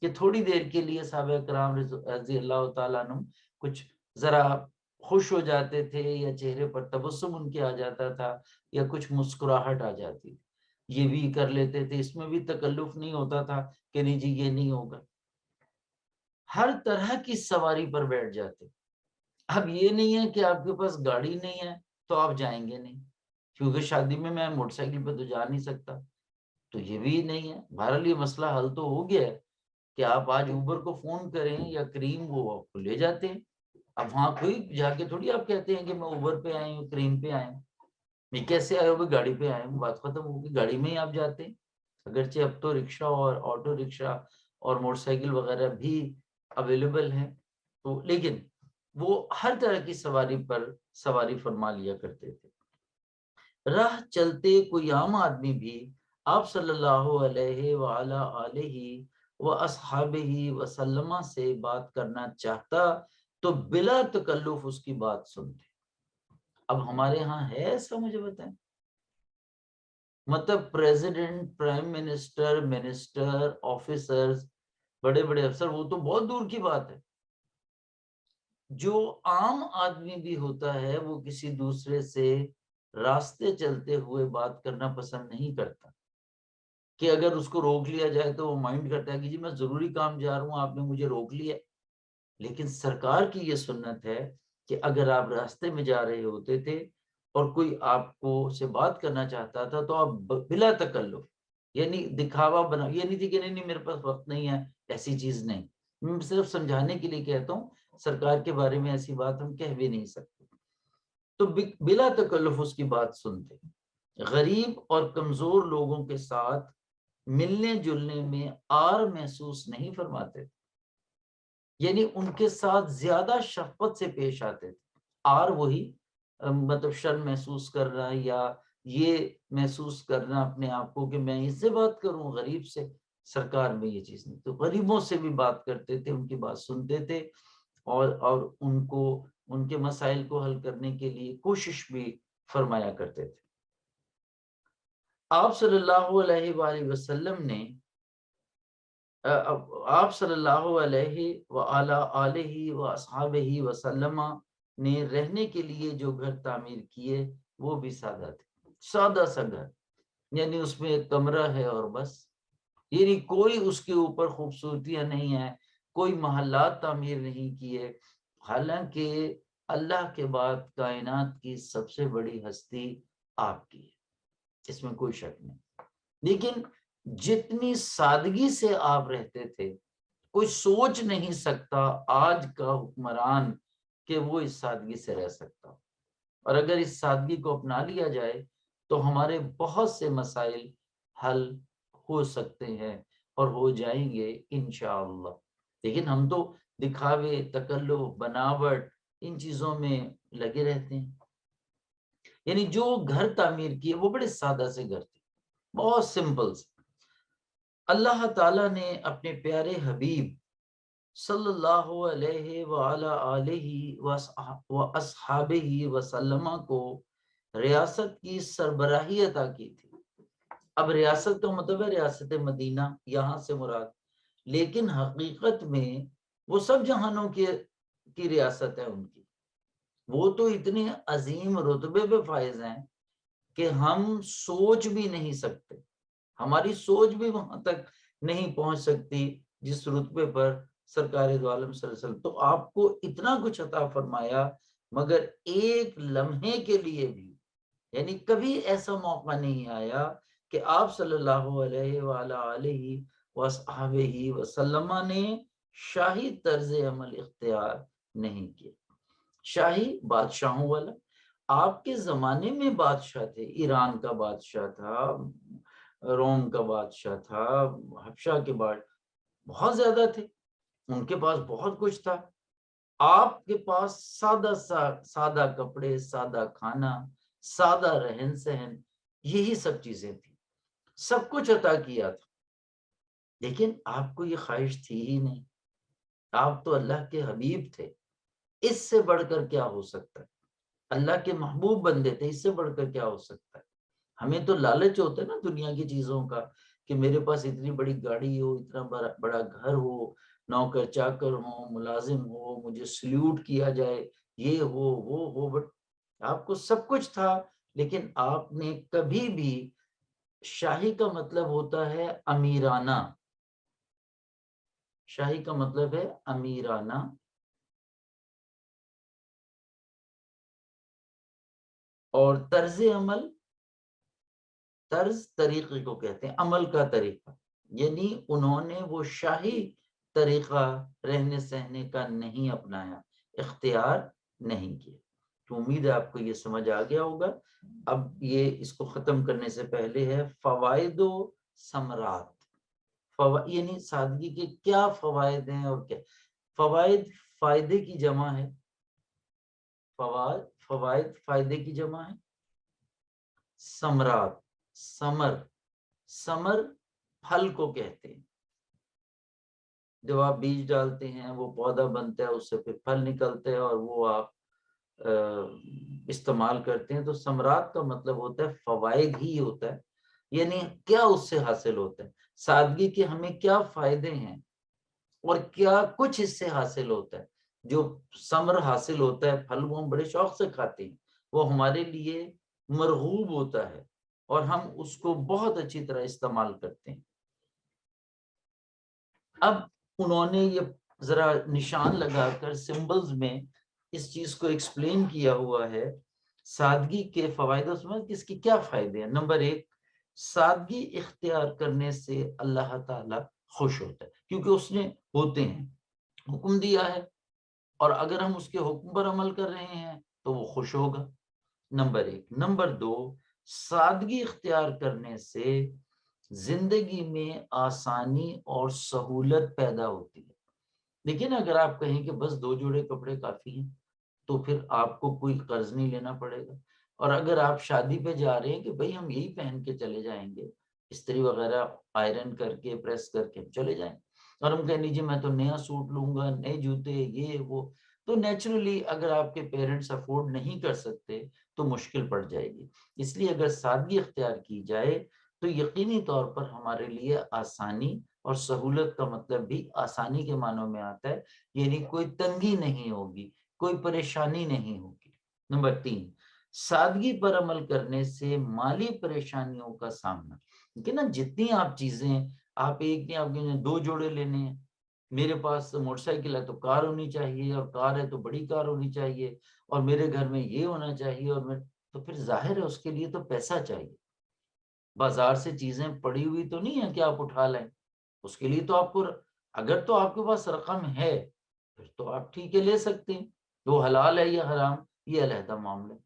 کہ تھوڑی دیر کے لیے صحابہ کرام رضی اللہ تعالیٰ عنہ کچھ ذرا خوش ہو جاتے تھے، یا چہرے پر تبسم ان کے آ جاتا تھا، یا کچھ مسکراہٹ آ جاتی تھی. یہ بھی کر لیتے تھے، اس میں بھی تکلف نہیں ہوتا تھا کہ نہیں جی یہ نہیں ہوگا. ہر طرح کی سواری پر بیٹھ جاتے. اب یہ نہیں ہے کہ آپ کے پاس گاڑی نہیں ہے تو آپ جائیں گے نہیں، کیونکہ شادی میں موٹر سائیکل پہ تو جا نہیں سکتا، تو یہ بھی نہیں ہے. بہرحال یہ مسئلہ حل تو ہو گیا ہے کہ آپ آج اوبر کو فون کریں یا کریم وہ آپ کو لے جاتے ہیں. اب وہاں کوئی جا کے تھوڑی آپ کہتے ہیں کہ میں اوبر پہ آئے ہوں، کریم پہ آئے ہوں. میں کیسے آئے ہو؟ گاڑی پہ آئے ہوں، بات ختم ہوگی، گاڑی میں ہی آپ جاتے ہیں. اگرچہ اب تو رکشہ اور آٹو رکشہ اور موٹر سائیکل وغیرہ بھی اویلیبل ہیں، تو لیکن وہ ہر طرح کی سواری پر سواری فرما لیا کرتے تھے. راہ چلتے کوئی عام آدمی بھی آپ صلی اللہ علیہ وآلہ وَأَصْحَابِهِ وَسَلَّمَ سے بات کرنا چاہتا تو بلا تکلف اس کی بات سنتے۔ اب ہمارے ہاں ہے ایسا؟ مجھے بتائیں۔ مطلب president, prime minister, minister, officers, بڑے بڑے افسر، وہ تو بہت دور کی بات ہے۔ جو عام آدمی بھی ہوتا ہے وہ کسی دوسرے سے راستے چلتے ہوئے بات کرنا پسند نہیں کرتا، کہ اگر اس کو روک لیا جائے تو وہ مائنڈ کرتا ہے کہ جی میں ضروری کام جا رہا ہوں، آپ نے مجھے روک لیا۔ لیکن سرکار کی یہ سنت ہے کہ اگر آپ راستے میں جا رہے ہوتے تھے اور کوئی آپ کو سے بات کرنا چاہتا تھا تو آپ بلا تکلف، یعنی دکھاوا بنا، یہ نہیں تھی کہ نہیں میرے پاس وقت نہیں ہے، ایسی چیز نہیں۔ میں صرف سمجھانے کے لیے کہتا ہوں، سرکار کے بارے میں ایسی بات ہم کہہ بھی نہیں سکتے۔ تو بلا تکلف اس کی بات سنتے۔ غریب اور کمزور لوگوں کے ساتھ ملنے جلنے میں آر محسوس نہیں فرماتے تھے، یعنی ان کے ساتھ زیادہ شفقت سے پیش آتے تھے۔ آر وہی مطلب شرم محسوس کرنا یا یہ محسوس کرنا اپنے آپ کو کہ میں اس سے بات کروں، غریب سے، سرکار میں یہ چیز نہیں۔ تو غریبوں سے بھی بات کرتے تھے، ان کی بات سنتے تھے، اور ان کو ان کے مسائل کو حل کرنے کے لیے کوشش بھی فرمایا کرتے تھے۔ آپ صلی اللہ علیہ وآلہ وسلم نے آپ صلی اللہ علیہ وآلہ آلہ وآصحابہ وسلم نے رہنے کے لیے جو گھر تعمیر کیے وہ بھی سادہ تھے، سادہ سا گھر، یعنی اس میں ایک کمرہ ہے اور بس، یعنی کوئی اس کے اوپر خوبصورتیاں نہیں ہیں، کوئی محلات تعمیر نہیں کیے۔ حالانکہ اللہ کے بعد کائنات کی سب سے بڑی ہستی آپ کی ہے، اس میں کوئی شک نہیں۔ لیکن جتنی سادگی سے آپ رہتے تھے، کوئی سوچ نہیں سکتا آج کا حکمران کہ وہ اس سادگی سے رہ سکتا۔ اور اگر اس سادگی کو اپنا لیا جائے تو ہمارے بہت سے مسائل حل ہو سکتے ہیں اور ہو جائیں گے انشاءاللہ۔ لیکن ہم تو دکھاوے، تکلف، بناوٹ، ان چیزوں میں لگے رہتے ہیں۔ یعنی جو گھر تعمیر کیے وہ بڑے سادہ سے گھر تھے، بہت سمپل سے۔ اللہ تعالیٰ نے اپنے پیارے حبیب صلی اللہ علیہ وآلہ آلہ وآصحابہ وسلم کو ریاست کی سربراہی عطا کی تھی۔ اب ریاست کا مطلب ہے ریاست مدینہ، یہاں سے مراد، لیکن حقیقت میں وہ سب جہانوں کی ریاست ہے ان کی۔ وہ تو اتنے عظیم رتبے پہ فائز ہیں کہ ہم سوچ بھی نہیں سکتے، ہماری سوچ بھی وہاں تک نہیں پہنچ سکتی جس رتبے پر سرکار دو عالم صلی اللہ علیہ وسلم۔ تو آپ کو اتنا کچھ عطا فرمایا، مگر ایک لمحے کے لیے بھی، یعنی کبھی ایسا موقع نہیں آیا کہ آپ صلی اللہ علیہ وآلہ آلہ وصحبہ وسلم نے شاہی طرز عمل اختیار نہیں کیا۔ شاہی بادشاہوں والا، آپ کے زمانے میں بادشاہ تھے، ایران کا بادشاہ تھا، روم کا بادشاہ تھا، حبشہ کے بعد بہت زیادہ تھے، ان کے پاس بہت کچھ تھا۔ آپ کے پاس سادہ کپڑے، سادہ کھانا، سادہ رہن سہن، یہی سب چیزیں تھیں، سب کچھ عطا کیا تھا، لیکن آپ کو یہ خواہش تھی ہی نہیں۔ آپ تو اللہ کے حبیب تھے، اس سے بڑھ کر کیا ہو سکتا ہے؟ اللہ کے محبوب بندے تھے، اس سے بڑھ کر کیا ہو سکتا ہے؟ ہمیں تو لالچ ہوتا ہے نا دنیا کی چیزوں کا، کہ میرے پاس اتنی بڑی گاڑی ہو، اتنا بڑا گھر ہو، نوکر چاکر ہو، ملازم ہو، مجھے سلیوٹ کیا جائے، یہ ہو وہ ہو۔ بٹ آپ کو سب کچھ تھا، لیکن آپ نے کبھی بھی، شاہی کا مطلب ہوتا ہے امیرانہ، شاہی کا مطلب ہے امیرانہ، اور طرز عمل، طرز طریقے کو کہتے ہیں، عمل کا طریقہ، یعنی انہوں نے وہ شاہی طریقہ رہنے سہنے کا نہیں اپنایا، اختیار نہیں کیا۔ تو امید ہے آپ کو یہ سمجھ آ گیا ہوگا۔ اب یہ اس کو ختم کرنے سے پہلے ہے فوائد و ثمرات، یعنی سادگی کے کیا فوائد ہیں اور کیا فوائد، فائدے کی جمع ہے، فوائد فائدے کی جمع ہے، ثمرات، ثمر پھل کو کہتے ہیں، جب آپ بیج ڈالتے ہیں وہ پودا بنتا ہے، اس سے پھر پھل نکلتے ہیں اور وہ آپ استعمال کرتے ہیں. تو ثمرات کا مطلب ہوتا ہے فوائد ہی ہوتا ہے، یعنی کیا اس سے حاصل ہوتا ہے، سادگی کے ہمیں کیا فائدے ہیں اور کیا کچھ اس سے حاصل ہوتا ہے. جو ثمر حاصل ہوتا ہے، پھل، وہ ہم بڑے شوق سے کھاتے ہیں، وہ ہمارے لیے مرغوب ہوتا ہے اور ہم اس کو بہت اچھی طرح استعمال کرتے ہیں. اب انہوں نے یہ ذرا نشان لگا کر سمبلز میں اس چیز کو ایکسپلین کیا ہوا ہے. سادگی کے فوائد، اس میں کس کی کیا فائدے ہیں. نمبر 1، سادگی اختیار کرنے سے اللہ تعالی خوش ہوتا ہے، کیونکہ اس نے ہوتے ہیں حکم دیا ہے، اور اگر ہم اس کے حکم پر عمل کر رہے ہیں تو وہ خوش ہوگا. نمبر 1. نمبر 2، سادگی اختیار کرنے سے زندگی میں آسانی اور سہولت پیدا ہوتی ہے. لیکن اگر آپ کہیں کہ بس 2 جوڑے کپڑے کافی ہیں تو پھر آپ کو کوئی قرض نہیں لینا پڑے گا. اور اگر آپ شادی پہ جا رہے ہیں کہ بھئی ہم یہی پہن کے چلے جائیں گے، استری وغیرہ آئرن کر کے پریس کر کے چلے جائیں، اور ہم کہہ لیجیے میں تو نیا سوٹ لوں گا، نئے جوتے، یہ وہ، تو نیچرلی اگر آپ کے پیرنٹس افورڈ نہیں کر سکتے تو مشکل پڑ جائے گی. اس لیے اگر سادگی اختیار کی جائے تو یقینی طور پر ہمارے لیے آسانی اور سہولت کا مطلب بھی آسانی کے معنوں میں آتا ہے، یعنی کوئی تنگی نہیں ہوگی، کوئی پریشانی نہیں ہوگی. نمبر 3، سادگی پر عمل کرنے سے مالی پریشانیوں کا سامنا، کہ نا جتنی آپ چیزیں، آپ ایک نہیں، آپ کے 2 جوڑے لینے ہیں، میرے پاس موٹر سائیکل ہے تو کار ہونی چاہیے، اور کار ہے تو بڑی کار ہونی چاہیے، اور میرے گھر میں یہ ہونا چاہیے، اور تو پھر ظاہر ہے اس کے لیے تو پیسہ چاہیے. بازار سے چیزیں پڑی ہوئی تو نہیں ہے کہ آپ اٹھا لیں، اس کے لیے تو آپ کو، اگر تو آپ کے پاس رقم ہے پھر تو آپ ٹھیک ہے لے سکتے ہیں، وہ حلال ہے یا حرام یہ علیحدہ معاملہ ہے.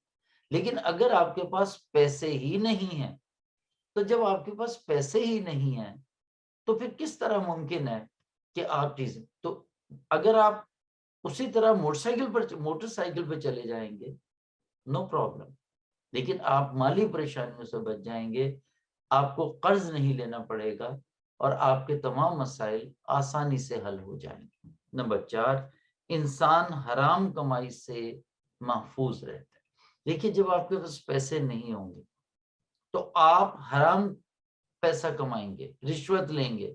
لیکن اگر آپ کے پاس پیسے ہی نہیں ہیں، تو جب آپ کے پاس پیسے ہی نہیں ہیں تو پھر کس طرح ممکن ہے کہ آپ چیزیں، تو اگر آپ اسی طرح موٹر سائیکل پہ چلے جائیں گے نو پرابلم، لیکن آپ مالی پریشانیوں سے بچ جائیں گے، آپ کو قرض نہیں لینا پڑے گا، اور آپ کے تمام مسائل آسانی سے حل ہو جائیں گے. نمبر 4، انسان حرام کمائی سے محفوظ رہتا ہے. دیکھیے جب آپ کے پاس پیسے نہیں ہوں گے تو آپ حرام پیسہ کمائیں گے، رشوت لیں گے،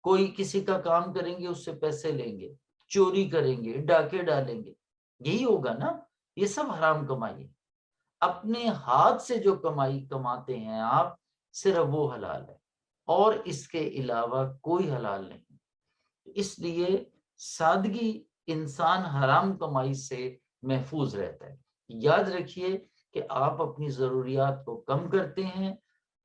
کوئی کسی کا کام کریں گے اس سے پیسے لیں گے، چوری کریں گے، ڈاکے ڈالیں گے، یہی ہوگا نا. یہ سب حرام کمائی ہے. اپنے ہاتھ سے جو کمائی کماتے ہیں آپ، صرف وہ حلال ہے، اور اس کے علاوہ کوئی حلال نہیں. اس لیے سادگی انسان حرام کمائی سے محفوظ رہتا ہے. یاد رکھیے کہ آپ اپنی ضروریات کو کم کرتے ہیں،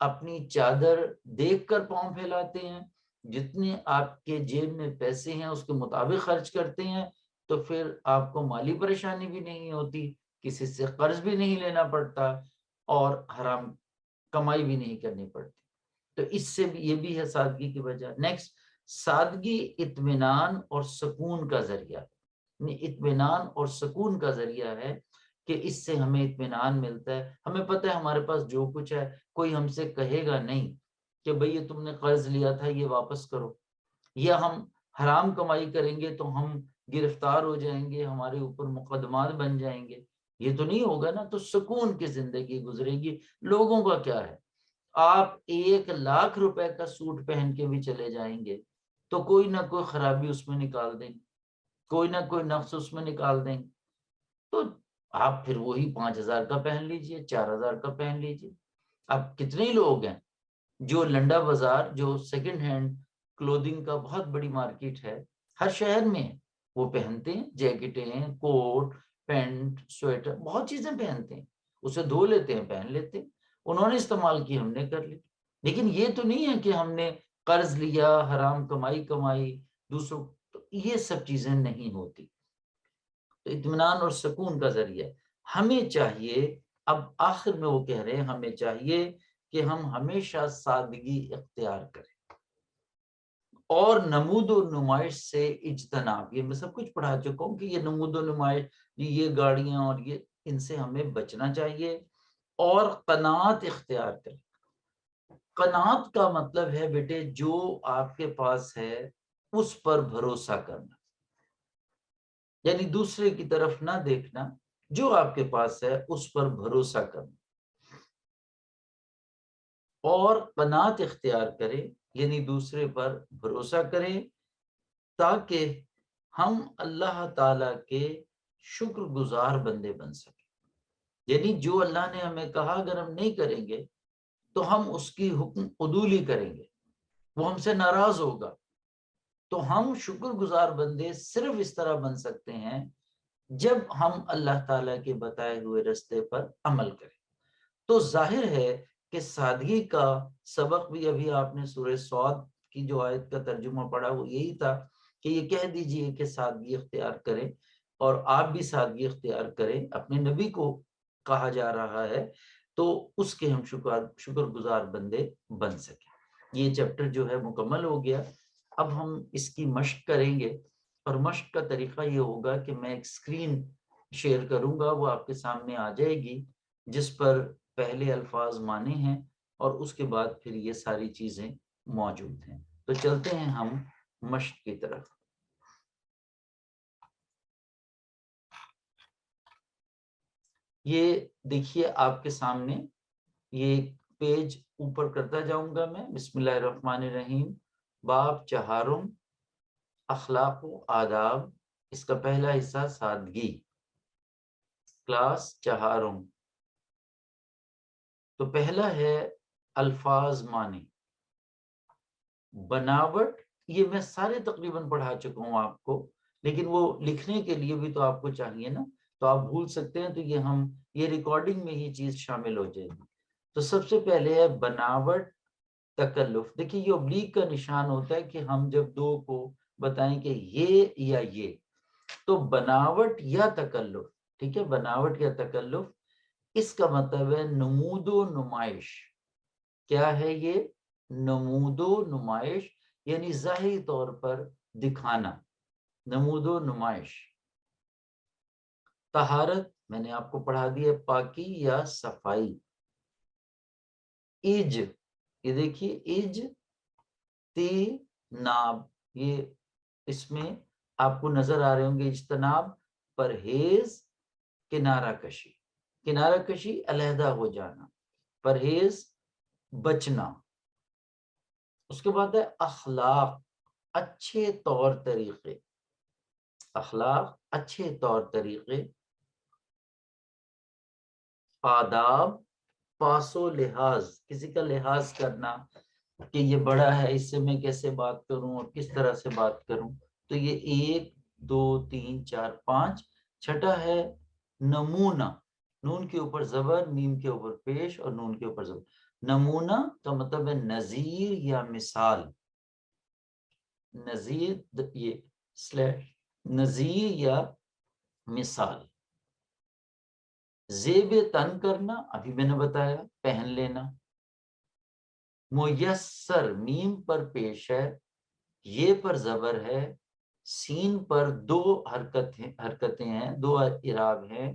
اپنی چادر دیکھ کر پاؤں پھیلاتے ہیں، جتنے آپ کے جیب میں پیسے ہیں اس کے مطابق خرچ کرتے ہیں، تو پھر آپ کو مالی پریشانی بھی نہیں ہوتی، کسی سے قرض بھی نہیں لینا پڑتا، اور حرام کمائی بھی نہیں کرنی پڑتی. تو اس سے بھی یہ بھی ہے سادگی کی وجہ. نیکسٹ، سادگی اطمینان اور سکون کا ذریعہ ہے. اطمینان اور سکون کا ذریعہ ہے کہ اس سے ہمیں اطمینان ملتا ہے. ہمیں پتہ ہے ہمارے پاس جو کچھ ہے کوئی ہم سے کہے گا نہیں کہ بھئی یہ تم نے قرض لیا تھا یہ واپس کرو، یا ہم حرام کمائی کریں گے تو ہم گرفتار ہو جائیں گے، ہمارے اوپر مقدمات بن جائیں گے. یہ تو نہیں ہوگا نا. تو سکون کی زندگی گزرے گی. لوگوں کا کیا ہے، آپ 1,00,000 روپے کا سوٹ پہن کے بھی چلے جائیں گے تو کوئی نہ کوئی خرابی اس میں نکال دیں گے، کوئی نہ کوئی نقص اس میں نکال دیں گے. تو آپ پھر وہی 5,000 کا پہن لیجئے، 4,000 کا پہن لیجئے. اب کتنے لوگ ہیں جو لنڈا بازار، جو سیکنڈ ہینڈ کلودنگ کا بہت بڑی مارکیٹ ہے ہر شہر میں، وہ پہنتے ہیں، جیکٹیں، کوٹ، پینٹ، سویٹر، بہت چیزیں پہنتے ہیں، اسے دھو لیتے ہیں، پہن لیتے ہیں. انہوں نے استعمال کی، ہم نے کر لی. لیکن یہ تو نہیں ہے کہ ہم نے قرض لیا، حرام کمائی دوسروں، تو یہ سب چیزیں نہیں ہوتی. تو اطمینان اور سکون کا ذریعہ ہمیں چاہیے. اب آخر میں وہ کہہ رہے ہیں ہمیں چاہیے کہ ہم ہمیشہ سادگی اختیار کریں اور نمود و نمائش سے اجتناب. یہ میں سب کچھ پڑھا چکا ہوں کہ یہ نمود و نمائش، یہ گاڑیاں اور یہ، ان سے ہمیں بچنا چاہیے، اور قناعت اختیار کریں. قناعت کا مطلب ہے بیٹے جو آپ کے پاس ہے اس پر بھروسہ کرنا، یعنی دوسرے کی طرف نہ دیکھنا، جو آپ کے پاس ہے اس پر بھروسہ کرنا، اور قناعت اختیار کرے، یعنی دوسرے پر بھروسہ کرے تاکہ ہم اللہ تعالی کے شکر گزار بندے بن سکیں۔ یعنی جو اللہ نے ہمیں کہا اگر ہم نہیں کریں گے تو ہم اس کی حکم عدولی کریں گے، وہ ہم سے ناراض ہوگا۔ تو ہم شکر گزار بندے صرف اس طرح بن سکتے ہیں جب ہم اللہ تعالیٰ کے بتائے ہوئے راستے پر عمل کریں۔ تو ظاہر ہے کہ سادگی کا سبق بھی ابھی آپ نے سورہ صاد کی جو آیت کا ترجمہ پڑھا وہ یہی تھا کہ یہ کہہ دیجئے کہ سادگی اختیار کریں، اور آپ بھی سادگی اختیار کریں، اپنے نبی کو کہا جا رہا ہے تو اس کے ہم شکر گزار بندے بن سکیں۔ یہ چیپٹر جو ہے مکمل ہو گیا۔ اب ہم اس کی مشق کریں گے، اور مشق کا طریقہ یہ ہوگا کہ میں ایک اسکرین شیئر کروں گا، وہ آپ کے سامنے آ جائے گی، جس پر پہلے الفاظ مانے ہیں اور اس کے بعد پھر یہ ساری چیزیں موجود ہیں۔ تو چلتے ہیں ہم مشق کی طرف۔ یہ دیکھیے آپ کے سامنے، یہ پیج اوپر کرتا جاؤں گا میں۔ بسم اللہ الرحمن الرحیم، باب چہارم، اخلاق و آداب، اس کا پہلا حصہ سادگی، کلاس چہارم۔ تو پہلا ہے الفاظ معنی۔ بناوٹ، یہ میں سارے تقریباً پڑھا چکا ہوں آپ کو، لیکن وہ لکھنے کے لیے بھی تو آپ کو چاہیے نا، تو آپ بھول سکتے ہیں، تو یہ ریکارڈنگ میں ہی چیز شامل ہو جائے گی۔ تو سب سے پہلے ہے بناوٹ، تکلف۔ دیکھیے یہ اوبلیک کا نشان ہوتا ہے کہ ہم جب دو کو بتائیں کہ یہ یا یہ، تو بناوٹ یا تکلف، ٹھیک ہے، بناوٹ یا تکلف، اس کا مطلب ہے نمود و نمائش۔ کیا ہے یہ؟ نمود و نمائش، یعنی ظاہری طور پر دکھانا، نمود و نمائش۔ طہارت، میں نے آپ کو پڑھا دیا، پاکی یا صفائی۔ ایج، یہ دیکھیے ایج، تی ناب، یہ اس میں آپ کو نظر آ رہے ہوں گے، اجتناب، پرہیز، کنارہ کشی۔ کنارہ کشی علیحدہ ہو جانا، پرہیز بچنا۔ اس کے بعد ہے اخلاق، اچھے طور طریقے، اخلاق اچھے طور طریقے۔ آداب، پاس و لحاظ، کسی کا لحاظ کرنا کہ یہ بڑا ہے، اس سے میں کیسے بات کروں اور کس طرح سے بات کروں۔ تو یہ 1 2 3 4 5۔ چھٹا ہے نمونہ، نون کے اوپر زبر، میم کے اوپر پیش اور نون کے اوپر زبر۔ نمونہ کا مطلب ہے نظیر یا مثال، نظیر، یہ سلیش، نظیر یا مثال۔ زیب تن کرنا، ابھی میں نے بتایا، پہن لینا۔ میسر، میم پر پیش ہے، یہ پر زبر ہے، سین پر دو حرکتیں ہیں، دو اعراب ہیں،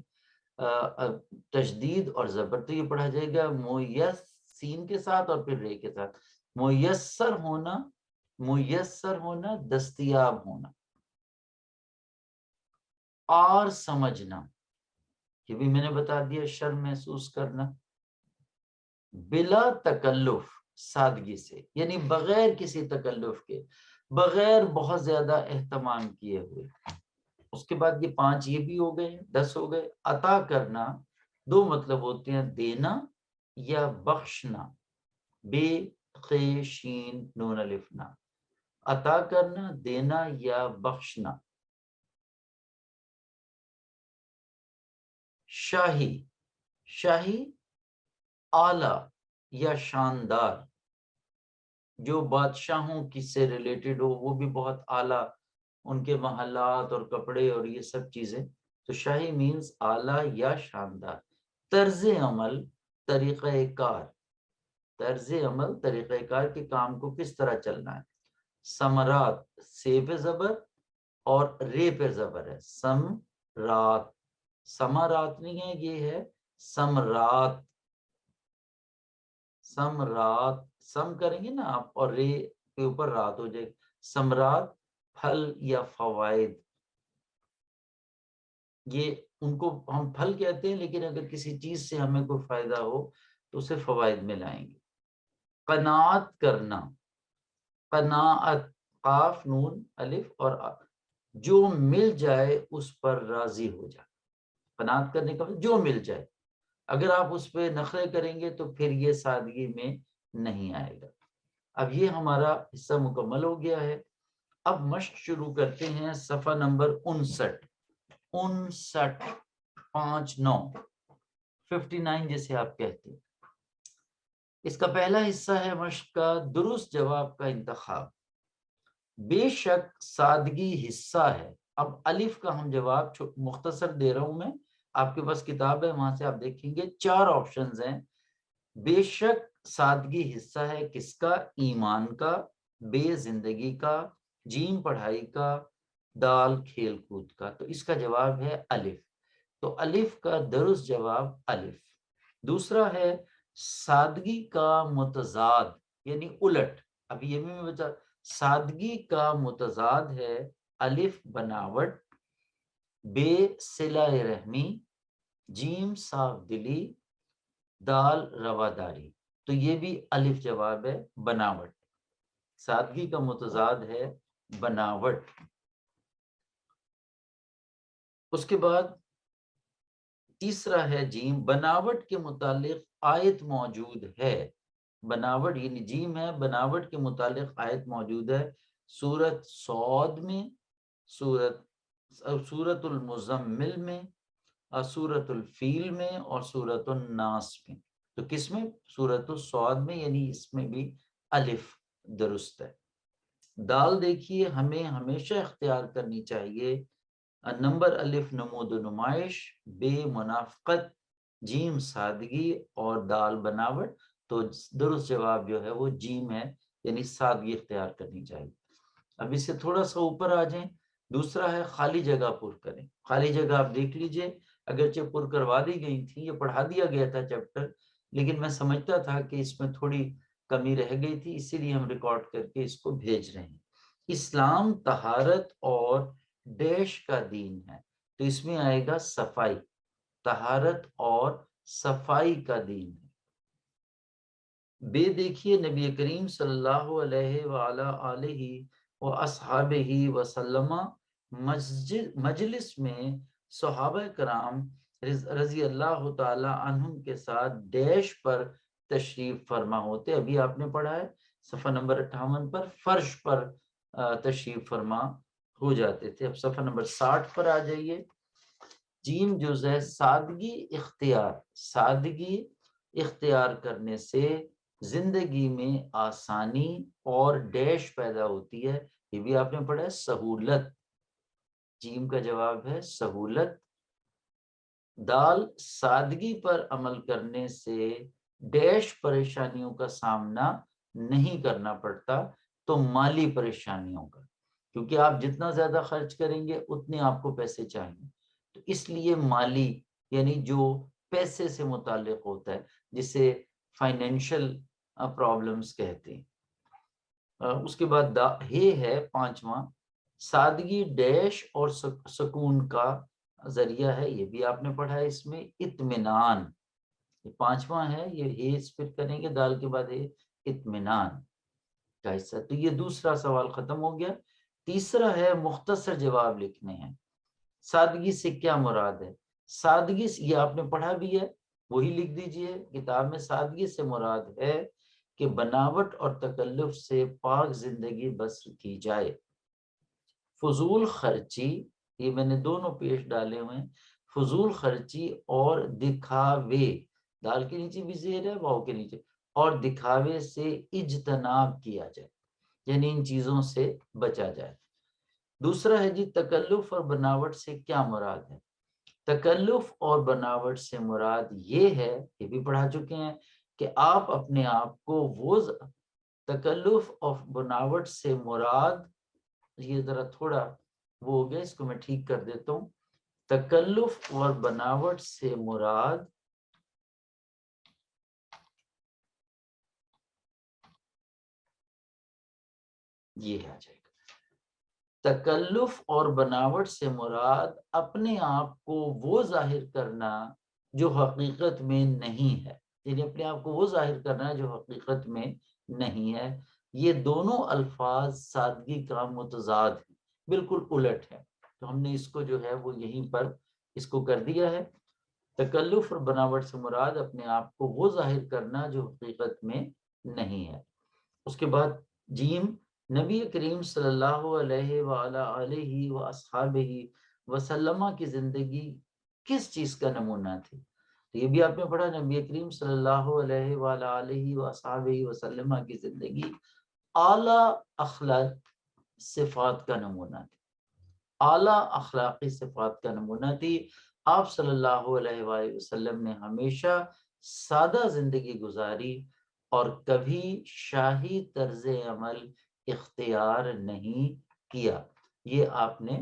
تشدید اور زبر۔ تو یہ پڑھا جائے گا میس، سین کے ساتھ اور پھر رے کے ساتھ۔ میسر ہونا، میسر ہونا، دستیاب ہونا۔ اور سمجھنا، یہ بھی میں نے بتا دیا، شرم محسوس کرنا۔ بلا تکلف، سادگی سے، یعنی بغیر کسی تکلف کے، بغیر بہت زیادہ اہتمام کیے ہوئے۔ اس کے بعد یہ 5 یہ بھی ہو گئے، 10 ہو گئے۔ عطا کرنا، دو مطلب ہوتے ہیں، دینا یا بخشنا، بے خے شین نون الف نا، عطا کرنا، دینا یا بخشنا۔ شاہی، شاہی اعلیٰ یا شاندار، جو بادشاہوں کی سے ریلیٹڈ ہو، وہ بھی بہت اعلیٰ، ان کے محلات اور کپڑے اور یہ سب چیزیں۔ تو شاہی مینز اعلیٰ یا شاندار۔ طرز عمل، طریقہ کار، طرز عمل، طریقہ کار کے کام کو کس طرح چلنا ہے۔ ثمرات، سے پہ زبر اور رے پہ زبر ہے، ثمرات، ثمرات نہیں ہے، یہ ہے ثمرات، ثمرات، سم کریں گے نا آپ اور رے کے اوپر رات ہو جائے، ثمرات۔ پھل یا فوائد، یہ ان کو ہم پھل کہتے ہیں، لیکن اگر کسی چیز سے ہمیں کوئی فائدہ ہو تو اسے فوائد میں لائیں گے۔ قناعت کرنا، قناعت، قاف نون الف اور جو مل جائے اس پر راضی ہو جائے۔ قناعت کرنے کا جو مل جائے، اگر آپ اس پہ نخرے کریں گے تو پھر یہ سادگی میں نہیں آئے گا۔ اب یہ ہمارا حصہ مکمل ہو گیا ہے۔ اب مشق شروع کرتے ہیں، صفحہ نمبر 59، 59 جیسے آپ کہتے ہیں۔ اس کا پہلا حصہ ہے مشق کا درست جواب کا انتخاب۔ بے شک سادگی حصہ ہے۔ اب الف کا ہم جواب مختصر دے رہا ہوں میں، آپ کے پاس کتاب ہے وہاں سے آپ دیکھیں گے 4 آپشنز ہیں۔ بے شک سادگی حصہ ہے کس کا؟ ایمان کا، بے زندگی کا، جیم پڑھائی کا، دال کھیل کود کا۔ تو اس کا جواب ہے الف، تو الف کا درست جواب الف۔ دوسرا ہے سادگی کا متضاد یعنی الٹ۔ اب یہ بھی میں بتا، سادگی کا متضاد ہے الف بناوٹ، بے صلہ رحمی، جیم صاف دلی، دال رواداری۔ تو یہ بھی الف جواب ہے، بناوٹ۔ سادگی کا متضاد ہے بناوٹ۔ اس کے بعد تیسرا ہے جیم، بناوٹ کے متعلق آیت موجود ہے۔ بناوٹ یعنی جیم ہے، بناوٹ کے متعلق آیت موجود ہے سورت صاد میں، سورت المزمل میں، سورت الفیل میں اور سورت الناس میں۔ تو کس میں؟ سورت الصاد میں، یعنی اس میں بھی الف درست ہے۔ دال دیکھیے ہمیں ہمیشہ اختیار کرنی چاہیے، نمبر الف نمود و نمائش، بے منافقت، جیم سادگی اور دال بناوٹ۔ تو درست جواب جو ہے وہ جیم ہے، یعنی سادگی اختیار کرنی چاہیے۔ اب اس سے تھوڑا سا اوپر آ جائیں، دوسرا ہے خالی جگہ پر کریں۔ خالی جگہ آپ دیکھ لیجئے، اگرچہ پر کروا دی گئی تھی، یہ پڑھا دیا گیا تھا چیپٹر، لیکن میں سمجھتا تھا کہ اس میں تھوڑی کمی رہ گئی تھی، اسی لیے ہم ریکارڈ کر کے اس کو بھیج رہے ہیں۔ اسلام طہارت اور ڈیش کا دین ہے، تو اس میں آئے گا صفائی، طہارت اور صفائی کا دین ہے۔ بے دیکھیے نبی کریم صلی اللہ علیہ وآلہ واصحابہ وسلم مجلس میں صحابہ کرام رضی اللہ تعالی عنہم کے ساتھ ڈیش پر تشریف فرما ہوتے۔ ابھی آپ نے پڑھا ہے صفحہ نمبر 58 پر، فرش پر تشریف فرما ہو جاتے تھے۔ اب صفحہ نمبر 60 پر آ جائیے۔ جیم جز ہے سادگی اختیار، سادگی اختیار کرنے سے زندگی میں آسانی اور ڈیش پیدا ہوتی ہے۔ یہ بھی آپ نے پڑھا ہے سہولت، جیم کا جواب ہے سہولت۔ دال سادگی پر عمل کرنے سے ڈیش پریشانیوں کا سامنا نہیں کرنا پڑتا، تو مالی پریشانیوں کا، کیونکہ آپ جتنا زیادہ خرچ کریں گے اتنے آپ کو پیسے چاہیے، تو اس لیے مالی یعنی جو پیسے سے متعلق ہوتا ہے، جسے فائنینشل پرابلمز کہتے ہیں۔ اس کے بعد ہے 5واں، سادگی ڈیش اور سکون کا ذریعہ ہے۔ یہ بھی آپ نے پڑھا ہے، اس میں اطمینان، یہ 5واں ہے، یہ اس پہ کریں گے، دال کے بعد ہے اطمینان کا حصہ۔ تو یہ دوسرا سوال ختم ہو گیا۔ تیسرا ہے مختصر جواب لکھنے ہیں۔ سادگی سے کیا مراد ہے؟ سادگی سے، یہ آپ نے پڑھا بھی ہے، وہی لکھ دیجئے کتاب میں۔ سادگی سے مراد ہے کہ بناوٹ اور تکلف سے پاک زندگی بسر کی جائے۔ فضول خرچی، یہ میں نے دونوں پیش ڈالے ہوئے ہیں، فضول خرچی اور دکھاوے، دال کے نیچے بھی زیر ہے، واو کے نیچے، اور دکھاوے سے اجتناب کیا جائے، یعنی ان چیزوں سے بچا جائے۔ دوسرا ہے جی تکلف اور بناوٹ سے کیا مراد ہے؟ تکلف اور بناوٹ سے مراد یہ ہے، یہ بھی پڑھا چکے ہیں، کہ آپ اپنے آپ کو وہ تکلف اور بناوٹ سے مراد، یہ ذرا تھوڑا وہ ہو گیا، اس کو میں ٹھیک کر دیتا ہوں۔ تکلف اور بناوٹ سے مراد یہ آ جائے گا، تکلف اور بناوٹ سے مراد اپنے آپ کو وہ ظاہر کرنا جو حقیقت میں نہیں ہے، یعنی اپنے آپ کو وہ ظاہر کرنا جو حقیقت میں نہیں ہے۔ یہ دونوں الفاظ سادگی کا متضاد ہیں، بالکل الٹ ہے، تو ہم نے اس کو جو ہے وہ یہیں پر اس کو کر دیا ہے۔ تکلف اور بناوٹ سے مراد اپنے آپ کو وہ ظاہر کرنا جو حقیقت میں نہیں ہے۔ اس کے بعد جیم، نبی کریم صلی اللہ علیہ وآلہ وآصحابہ وسلم کی زندگی کس چیز کا نمونہ تھی؟ تو یہ بھی آپ نے پڑھا، نبی کریم صلی اللہ علیہ وآلہ وآصحابہ وسلم کی زندگی اعلیٰ اخلاق صفات کا نمونہ تھی، اعلیٰ اخلاقی صفات کا نمونہ تھی۔ آپ صلی اللہ علیہ وآلہ وسلم نے ہمیشہ سادہ زندگی گزاری اور کبھی شاہی طرز عمل اختیار نہیں کیا۔ یہ آپ نے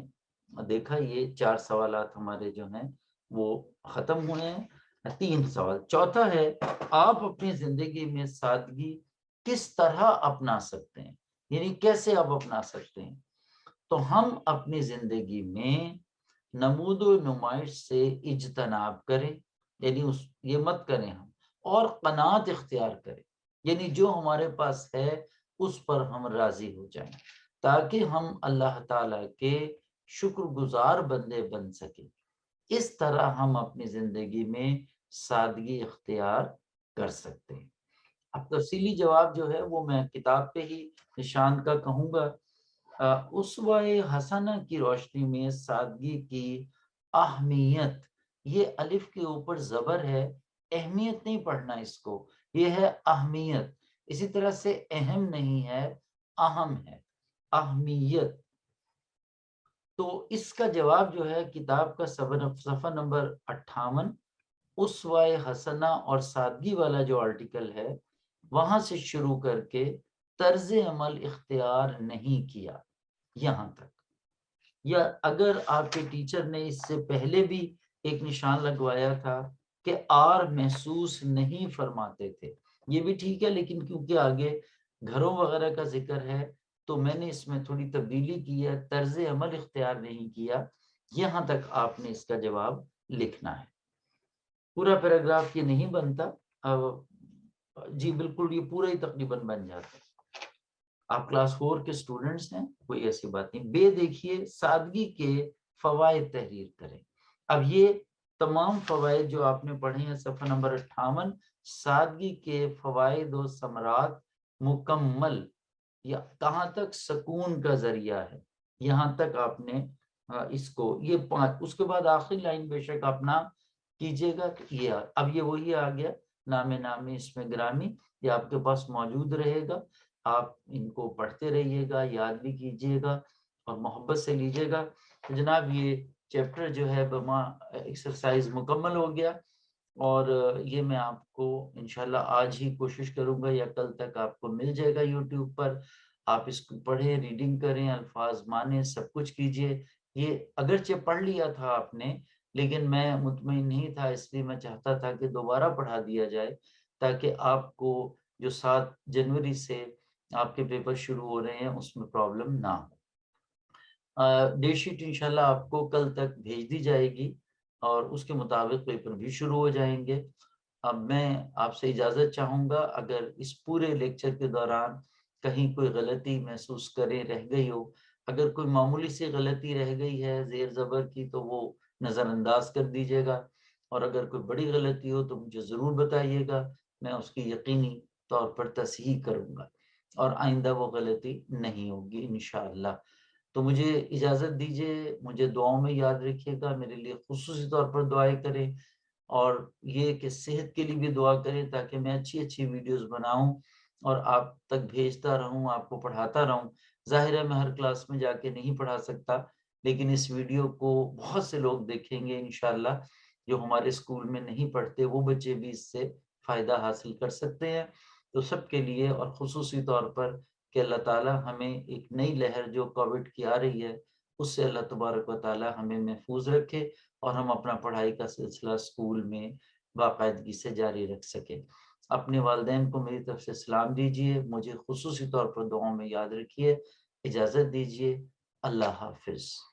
دیکھا، یہ 4 سوالات ہمارے جو ہیں وہ ختم ہوئے ہیں۔ 3 سوال، چوتھا ہے آپ اپنی زندگی میں سادگی کس طرح اپنا سکتے ہیں، یعنی کیسے آپ اپنا سکتے ہیں؟ تو ہم اپنی زندگی میں نمود و نمائش سے اجتناب کریں، یعنی یہ مت کریں ہم، اور قناعت اختیار کریں، یعنی جو ہمارے پاس ہے اس پر ہم راضی ہو جائیں، تاکہ ہم اللہ تعالیٰ کے شکر گزار بندے بن سکیں۔ اس طرح ہم اپنی زندگی میں سادگی اختیار کر سکتے ہیں۔ اب تفصیلی جواب جو ہے وہ میں کتاب پہ ہی نشان کا کہوں گا۔ اسوہ حسنہ کی روشنی میں سادگی کی اہمیت، یہ الف کے اوپر زبر ہے، اہمیت نہیں پڑھنا اس کو، یہ ہے اہمیت، اسی طرح سے اہم نہیں ہے، اہم ہے، اہمیت۔ تو اس کا جواب جو ہے کتاب کا صفحہ نمبر 58، اسوہ حسنہ اور سادگی والا جو آرٹیکل ہے وہاں سے شروع کر کے طرز عمل اختیار نہیں کیا یہاں تک، یا اگر آپ کے ٹیچر نے اس سے پہلے بھی ایک نشان لگوایا تھا کہ آر محسوس نہیں فرماتے تھے، یہ بھی ٹھیک ہے، لیکن کیونکہ آگے گھروں وغیرہ کا ذکر ہے تو میں نے اس میں تھوڑی تبدیلی کی ہے، طرز عمل اختیار نہیں کیا، یہاں تک آپ نے اس کا جواب لکھنا ہے۔ پورا پیراگراف یہ نہیں بنتا، جی بالکل یہ پورا ہی تقریباً بن جاتا ہے۔ آپ کلاس 4 کے سٹوڈنٹس ہیں، کوئی ایسی بات نہیں۔ بے دیکھیے، سادگی کے فوائد تحریر کریں۔ اب یہ تمام فوائد جو آپ نے پڑھے ہیں صفحہ نمبر 58، سادگی کے فوائد و ثمرات مکمل، یا کہاں تک سکون کا ذریعہ ہے، یہاں تک آپ نے اس کو، یہ 5، اس کے بعد آخری لائن بے شک آپ نہ کیجئے گا، یہ اب یہ وہی آ گیا، نام نامی اس میں گرامی، یہ آپ کے پاس موجود رہے گا، آپ ان کو پڑھتے رہیے گا، یاد بھی کیجئے گا اور محبت سے لیجئے گا۔ تو جناب یہ چیپٹر جو ہے بما ایکسرسائز مکمل ہو گیا، اور یہ میں آپ کو انشاءاللہ آج ہی کوشش کروں گا یا کل تک آپ کو مل جائے گا یوٹیوب پر، آپ اس کو پڑھیں، ریڈنگ کریں، الفاظ مانیں، سب کچھ کیجئے۔ یہ اگرچہ پڑھ لیا تھا آپ نے، لیکن میں مطمئن نہیں تھا، اس لیے میں چاہتا تھا کہ دوبارہ پڑھا دیا جائے تاکہ آپ کو جو 7 جنوری سے آپ کے پیپر شروع ہو رہے ہیں اس میں پرابلم نہ ہو۔ ڈیٹ شیٹ انشاءاللہ آپ کو کل تک بھیج دی جائے گی اور اس کے مطابق پیپر بھی شروع ہو جائیں گے۔ اب میں آپ سے اجازت چاہوں گا، اگر اس پورے لیکچر کے دوران کہیں کوئی غلطی محسوس کریں، رہ گئی ہو، اگر کوئی معمولی سی غلطی رہ گئی ہے زیر زبر کی تو وہ نظر انداز کر دیجیے گا، اور اگر کوئی بڑی غلطی ہو تو مجھے ضرور بتائیے گا، میں اس کی یقینی طور پر تصحیح کروں گا اور آئندہ وہ غلطی نہیں ہوگی انشاءاللہ۔ تو مجھے اجازت دیجیے، مجھے دعاؤں میں یاد رکھیے گا، میرے لیے خصوصی طور پر دعائیں کریں، اور یہ کہ صحت کے لیے بھی دعا کریں تاکہ میں اچھی ویڈیوز بناؤں اور آپ تک بھیجتا رہوں، آپ کو پڑھاتا رہوں۔ ظاہر ہے میں ہر کلاس میں جا کے نہیں پڑھا سکتا، لیکن اس ویڈیو کو بہت سے لوگ دیکھیں گے انشاءاللہ، جو ہمارے اسکول میں نہیں پڑھتے، وہ بچے بھی اس سے فائدہ حاصل کر سکتے ہیں۔ تو سب کے لیے، اور خصوصی طور پر کہ اللہ تعالیٰ ہمیں ایک نئی لہر جو کووڈ کی آ رہی ہے اس سے اللہ تبارک و تعالیٰ ہمیں محفوظ رکھے اور ہم اپنا پڑھائی کا سلسلہ اسکول میں باقاعدگی سے جاری رکھ سکیں۔ اپنے والدین کو میری طرف سے سلام دیجیے، مجھے خصوصی طور پر دعاؤں میں یاد رکھیے۔ اجازت دیجیے، اللہ حافظ.